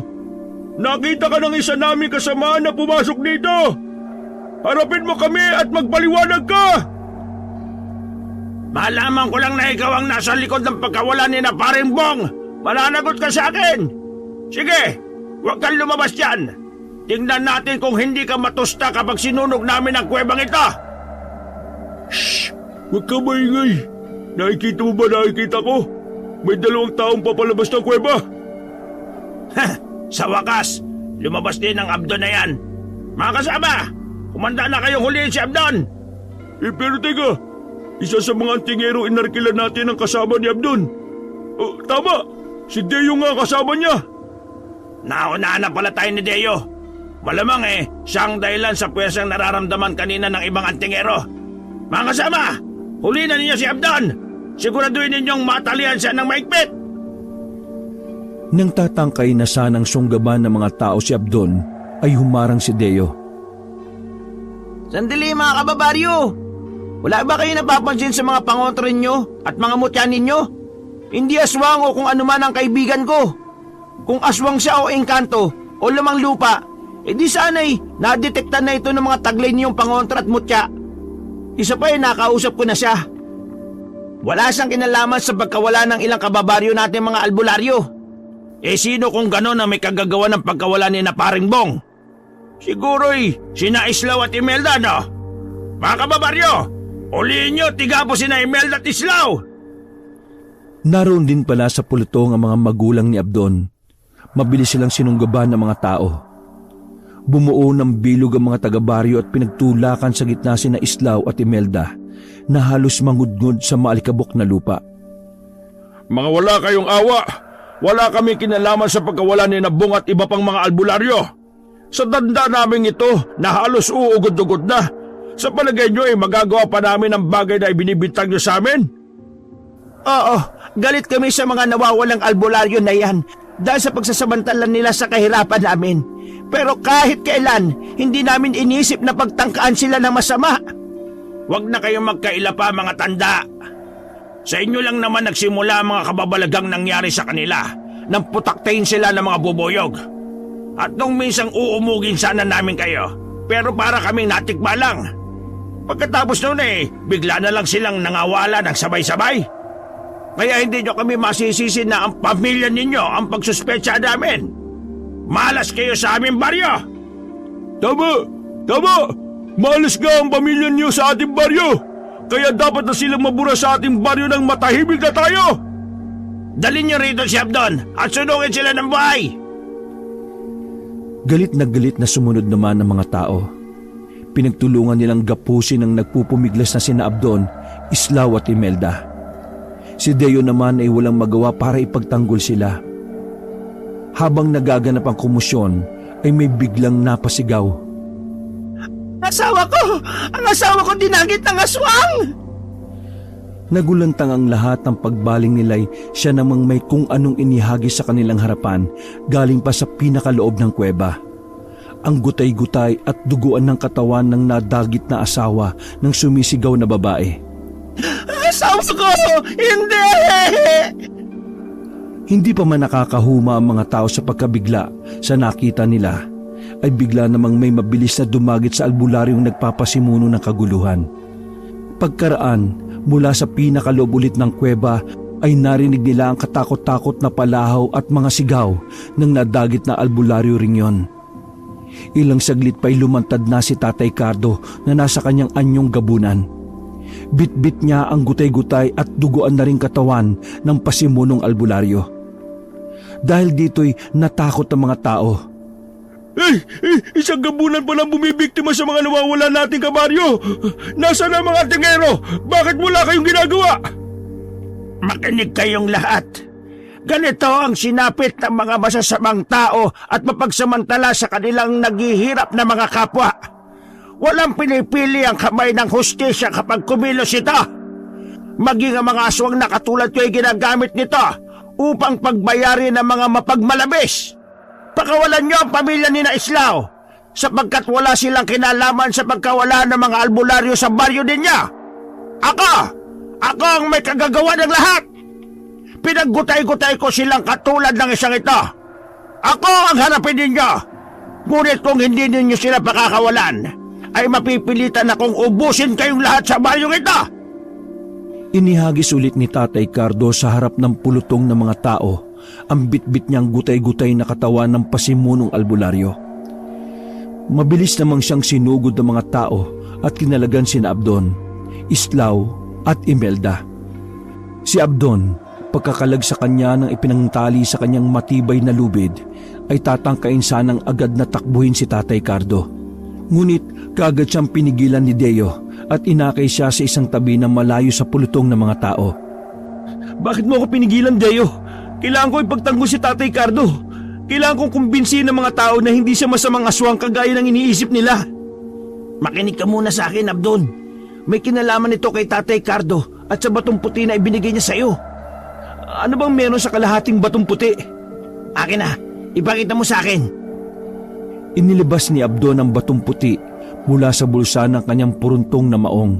Nakita ka ng isa naming kasamaan na pumasok dito! Harapin mo kami at magpaliwanag ka! Malaman ko lang na ikaw ang nasa likod ng pagkawala ni na Paring Bong! Mananagot ka sa akin! Sige, huwag kang lumabas dyan! Tingnan natin kung hindi ka matusta kapag sinunog namin ang kuwebang ito! Shh! Huwag ka maingay! Nakikita mo ba nakikita ko? May dalawang taong papalabas ng kuweba! Sa wakas, lumabas din ang Abdon na yan! Mga kasama! Kumanda na kayong huliin si Abdon! Pero teka, isa sa mga antingero inarkila natin ang kasama ni Abdon. Tama, si Deo nga kasama niya. Nauna na pala tayo ni Deo. Malamang siya ang dahilan sa puwersang nararamdaman kanina ng ibang antingero. Mga kasama, huliin na ninyo si Abdon! Siguraduhin ninyong matalian siya ng maigpit! Nang tatangkay na sanang sunggaban ng mga tao si Abdon, ay humarang si Deo. Sandali mga kababaryo! Wala ba kayo napapansin sa mga pangontro ninyo at mga mutya ninyo? Hindi aswang o kung anuman ang kaibigan ko. Kung aswang siya o engkanto o lamang lupa, di sana'y nadetekta na ito ng mga taglay niyong pangontra at mutya. Isa pa nakausap ko na siya. Wala siyang kinalaman sa pagkawala ng ilang kababaryo natin mga albularyo. Sino kung gano'n na may kagagawa ng pagkawala ni na Paring Bong? Siguro'y sina Islaw at Imelda, no? Mga kababaryo, ulihin nyo, tigapo sina Imelda at Islaw! Naroon din pala sa pulutong ang mga magulang ni Abdon. Mabilis silang sinunggaban ng mga tao. Bumuo ng bilog ang mga taga-baryo at pinagtulakan sa gitna sina Islaw at Imelda na halos mangudngod sa maalikabok na lupa. Mga wala kayong awa! Wala kami kinalaman sa pagkawala ni Nabong at iba pang mga albularyo. Sa tanda naming ito na halos uugod-ugod na, Sa palagay nyo magagawa pa namin ang bagay na ibinibintang nyo sa amin? Oo, galit kami sa mga nawawalang albularyo na yan dahil sa pagsasamantalan nila sa kahirapan namin. Pero kahit kailan, hindi namin inisip na pagtangkaan sila ng masama. Huwag na kayong magkaila pa mga tanda. Sa inyo lang naman nagsimula ang mga kababalagang nangyari sa kanila nang putaktayin sila ng mga bubuyog. At nung minsang uumugin sana namin kayo, pero para kaming natikba lang. Pagkatapos noon bigla na lang silang nangawala ng sabay-sabay. Kaya hindi nyo kami masisisi na ang pamilya ninyo ang pagsuspecha namin. Malas kayo sa aming baryo! Tama! Tama! Malas nga ang pamilya niyo sa ating baryo! Kaya dapat na silang mabura sa ating baryo ng matahimik na tayo! Dalhin nyo rito si Abdon at sunugin sila ng buhay! Galit na sumunod naman ang mga tao. Pinagtulungan nilang gapusin ang nagpupumiglas na sina Abdon, Islaw at Imelda. Si Deo naman ay walang magawa para ipagtanggol sila. Habang nagaganap ang komosyon, ay may biglang napasigaw. Asawa ko! Ang asawa ko dinagit ng aswang! Nagulantang ang lahat ng pagbaling nila'y siya namang may kung anong inihagi sa kanilang harapan galing pa sa pinakaloob ng kuweba. Ang gutay-gutay at duguan ng katawan ng nadagit na asawa ng sumisigaw na babae. Asawa ko! Hindi! Hindi pa man nakakahuma ang mga tao sa pagkabigla sa nakita nila, ay bigla namang may mabilis na dumagit sa albularyong nagpapasimuno ng kaguluhan. Pagkaraan, mula sa pinakaloob ulit ng kuweba ay narinig nila ang katakot-takot na palahaw at mga sigaw ng nadagit na albularyo ring yon. Ilang saglit pa'y lumantad na si Tatay Cardo na nasa kanyang anyong gabunan. Bit-bit niya ang gutay-gutay at duguan na ring katawan ng pasimunong albularyo. Dahil dito'y natakot ang mga tao. Isang gabunan pa lang bumibiktima sa mga nawawala nating kabaryo! Nasaan ang mga tingero? Bakit wala kayong ginagawa? Makinig kayong lahat. Ganito ang sinapit ng mga masasamang tao at mapagsamantala sa kanilang naghihirap na mga kapwa. Walang pinipili ang kamay ng hustisya kapag kumilos ito. Maging ang mga aswang na katulad ko ay ginagamit nito upang pagbayarin ng mga mapagmalabis. Pakawalan niyo ang pamilya ni na Islaw sapagkat wala silang kinalaman sa pagkawala ng mga albularyo sa baryo ninyo. Ako ang may kagagawa ng lahat. Pinaggutay-gutay ko silang katulad ng isang ito. Ako ang harapin ninyo. Ngunit kung hindi ninyo sila pakakawalan, ay mapipilitan akong ubusin kayong lahat sa baryong ito. Inihagis ulit ni Tatay Cardo sa harap ng pulutong ng mga tao ang bitbit niyang gutay-gutay na katawan ng pasimunong albularyo. Mabilis namang siyang sinugod ng mga tao at kinalagan sina Abdon, Islaw at Imelda. Si Abdon, pagkakalag sa kanya ng ipinangtali sa kanyang matibay na lubid, ay tatangkain sanang agad na takbuhin si Tatay Cardo. Ngunit kaagad siyang pinigilan ni Deo at inakay siya sa isang tabi na malayo sa pulutong ng mga tao. Bakit mo ako pinigilan, Deo? Kailangan ko ipagtanggol si Tatay Cardo. Kailangan kong kumbinsihin ng mga tao na hindi siya masamang aswang kagaya ng iniisip nila. Makinig ka muna sa akin, Abdon. May kinalaman ito kay Tatay Cardo at sa batong puti na ibinigay niya sa iyo. Ano bang meron sa kalahating batong puti? Akin na, ipakita mo sa akin. Inilabas ni Abdon ang batong puti mula sa bulsa ng kanyang puruntong na maong.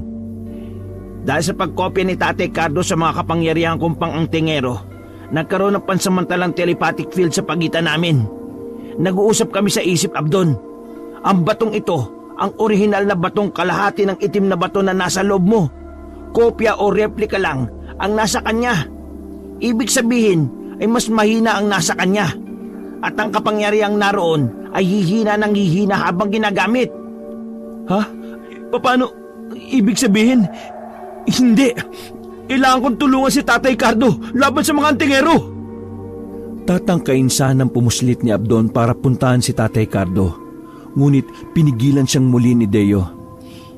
Dahil sa pagkopya ni Tatay Cardo sa mga kapangyarihan kong pang-angtingero, nagkaroon ng pansamantalang telepathic field sa pagitan namin. Nag-uusap kami sa isip, Abdon. Ang batong ito, ang orihinal na batong kalahati ng itim na bato na nasa loob mo. Kopya o replika lang ang nasa kanya. Ibig sabihin ay mas mahina ang nasa kanya. At ang kapangyarihang naroon ay hihina ng hihina habang ginagamit. Ha? Paano? Ibig sabihin, hindi. Kailangan kong tulungan si Tatay Cardo laban sa mga antingero. Tatangkain sanang pumuslit ni Abdon para puntahan si Tatay Cardo. Ngunit pinigilan siyang muli ni Deo.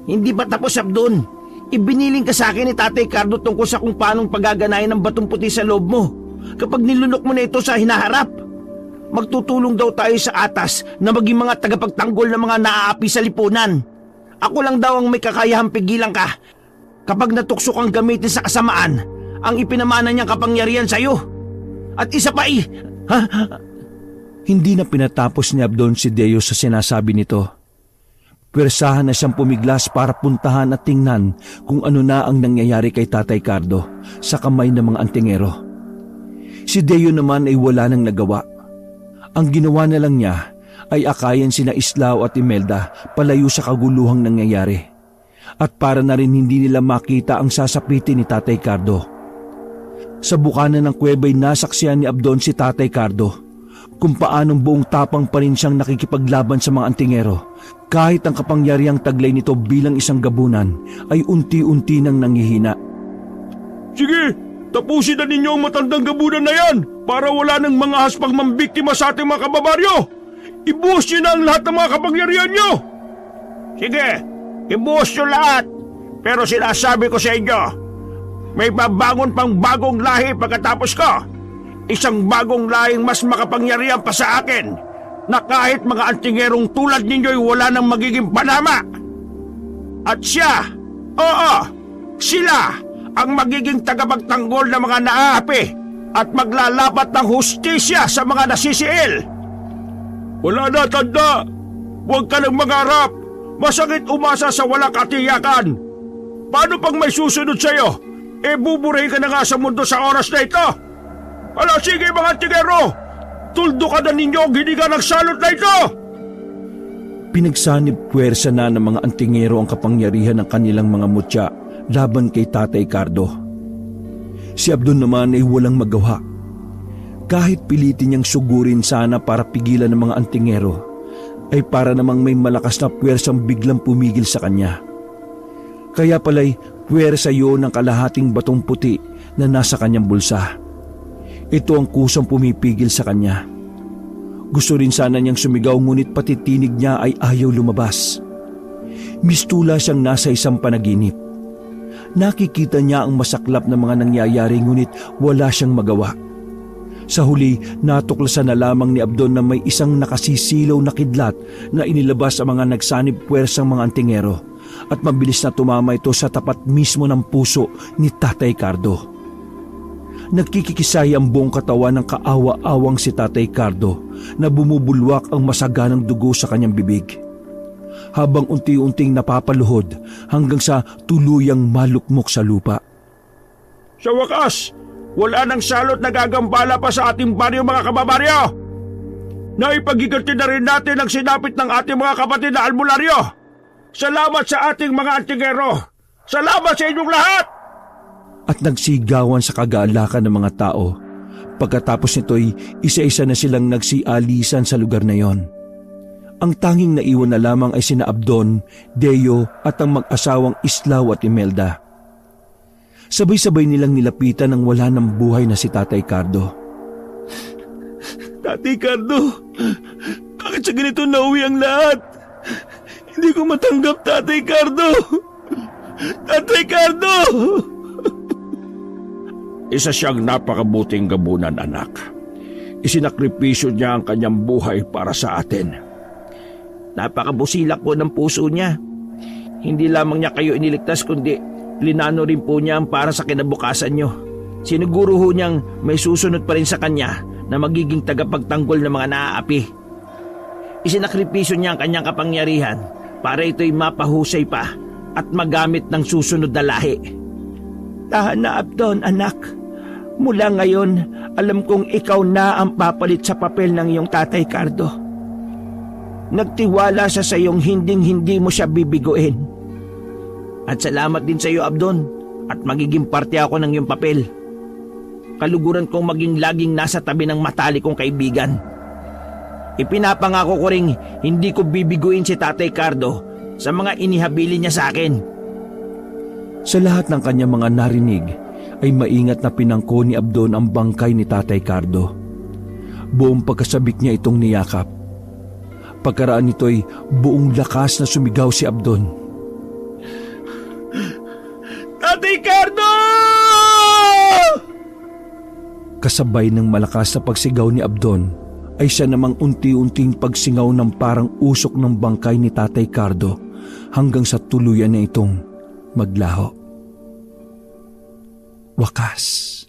Hindi pa tapos, Abdon. Ibiniling ka sa akin ni Tatay Cardo tungkol sa kung paanong paggaganahin ng batong puti sa loob mo. Kapag nilunok mo na ito sa hinaharap, magtutulong daw tayo sa atas na maging mga tagapagtanggol ng mga naaapi sa lipunan. Ako lang daw ang may kakayahang pigilan ka kapag natukso kang gamitin sa kasamaan ang ipinamana niyang kapangyarihan sa iyo. At isa pa Hindi na pinatapos ni Abdon si Deo sa sinasabi nito. Pwersahan na siyang pumiglas para puntahan at tingnan kung ano na ang nangyayari kay Tatay Cardo sa kamay ng mga antingero. Si Deo naman ay wala nang nagawa. Ang ginawa na lang niya ay akayin sina Islao at Imelda palayo sa kaguluhang nangyayari. At para na rin hindi nila makita ang sasapitin ni Tatay Cardo. Sa bukana ng kuweba'y nasaksihan ni Abdon si Tatay Cardo kung paanong buong tapang pa rin siyang nakikipaglaban sa mga antingero kahit ang kapangyarihang taglay nito bilang isang gabunan ay unti-unti nang nanghihina. Sige, tapusin na ninyo ang matandang gabunan na yan para wala nang mga haspang mambiktima sa ating mga kababaryo. Ibuhos nyo na ang lahat ng mga kapangyarihan nyo. Sige, ibuhos nyo lahat. Pero sinasabi ko sa inyo, may babangon pang bagong lahi pagkatapos ko. Isang bagong lahing mas makapangyarihan pa sa akin na kahit mga antingerong tulad ninyo'y wala nang magiging panama. At siya, sila ang magiging tagapagtanggol ng mga naaapi at maglalapat ng hustisya sa mga nasisiil. Wala na, tanda! Huwag ka nang mangarap! Masakit umasa sa walang katiyakan! Paano pang may susunod sa'yo? Buburahin ka na nga sa mundo sa oras na ito! Ala, sige mga tigero! Tuldo ka na ninyo ang hininga ng salot na ito! Pinagsanib puwersa na ng mga antingero ang kapangyarihan ng kanilang mga mutya laban kay Tatay Cardo. Si Abdon naman ay walang magawa. Kahit pilitin niyang sugurin sana para pigilan ng mga antingero, ay para namang may malakas na puwersang biglang pumigil sa kanya. Kaya pala'y puwersa yun ng kalahating batong puti na nasa kanyang bulsa. Ito ang kusang pumipigil sa kanya. Gusto rin sana niyang sumigaw ngunit pati tinig niya ay ayaw lumabas. Mistula siyang nasa isang panaginip. Nakikita niya ang masaklap na mga nangyayari ngunit wala siyang magawa. Sa huli, natuklasan na lamang ni Abdon na may isang nakasisilaw na kidlat na inilabas ang mga nagsanib puwersang mga antingero at mabilis na tumama ito sa tapat mismo ng puso ni Tatay Cardo. Nagkikikisay ang buong katawan ng kaawa-awang si Tatay Cardo na bumubulwak ang masaganang dugo sa kanyang bibig. Habang unti-unting napapaluhod hanggang sa tuluyang malukmok sa lupa. Sa wakas, wala nang salot na gagambala pa sa ating baryo mga kababaryo. Naipagiganti na rin natin ang sinapit ng ating mga kapatid na albularyo. Salamat sa ating mga antingero. Salamat sa inyong lahat! At nagsigawan sa kagaalakan ng mga tao. Pagkatapos nito'y isa-isa na silang nagsialisan sa lugar na yon. Ang tanging naiwan na lamang ay sina Abdon, Deo at ang mag-asawang Islao at Imelda. Sabay-sabay nilang nilapitan ang wala ng buhay na si Tatay Cardo. Tatay Cardo, bakit sa ganito nauwi ang lahat? Hindi ko matanggap, Tatay Cardo! Tatay Cardo! Isa siyang napakabuting gabunan, anak. Isinakripisyo niya ang kanyang buhay para sa atin. Napakabusilak po ng puso niya. Hindi lamang niya kayo iniligtas kundi plinano rin po niya ang para sa kinabukasan niyo. Siniguro ho niyang may susunod pa rin sa kanya na magiging tagapagtanggol ng mga naaapi. Isinakripisyo niya ang kanyang kapangyarihan para ito'y mapahusay pa at magamit ng susunod na lahi. Tahan na, Abdon, anak. Mula ngayon, alam kong ikaw na ang papalit sa papel ng iyong Tatay Cardo. Nagtiwala siya sa iyong hinding-hindi mo siya bibiguin. At salamat din sa iyo, Abdon, at magiging parte ako ng iyong papel. Kaluguran kong maging laging nasa tabi ng matalik kong kaibigan. Ipinapangako ko ring hindi ko bibiguin si Tatay Cardo sa mga inihabili niya sa akin. Sa lahat ng kanyang mga narinig, ay maingat na pinangko ni Abdon ang bangkay ni Tatay Cardo. Buong pagkasabik niya itong niyakap. Pagkaraan nito'y buong lakas na sumigaw si Abdon. Tatay Cardo! Kasabay ng malakas na pagsigaw ni Abdon, ay siya namang unti-unting pagsingaw ng parang usok ng bangkay ni Tatay Cardo hanggang sa tuluyan na itong maglaho. Wakas.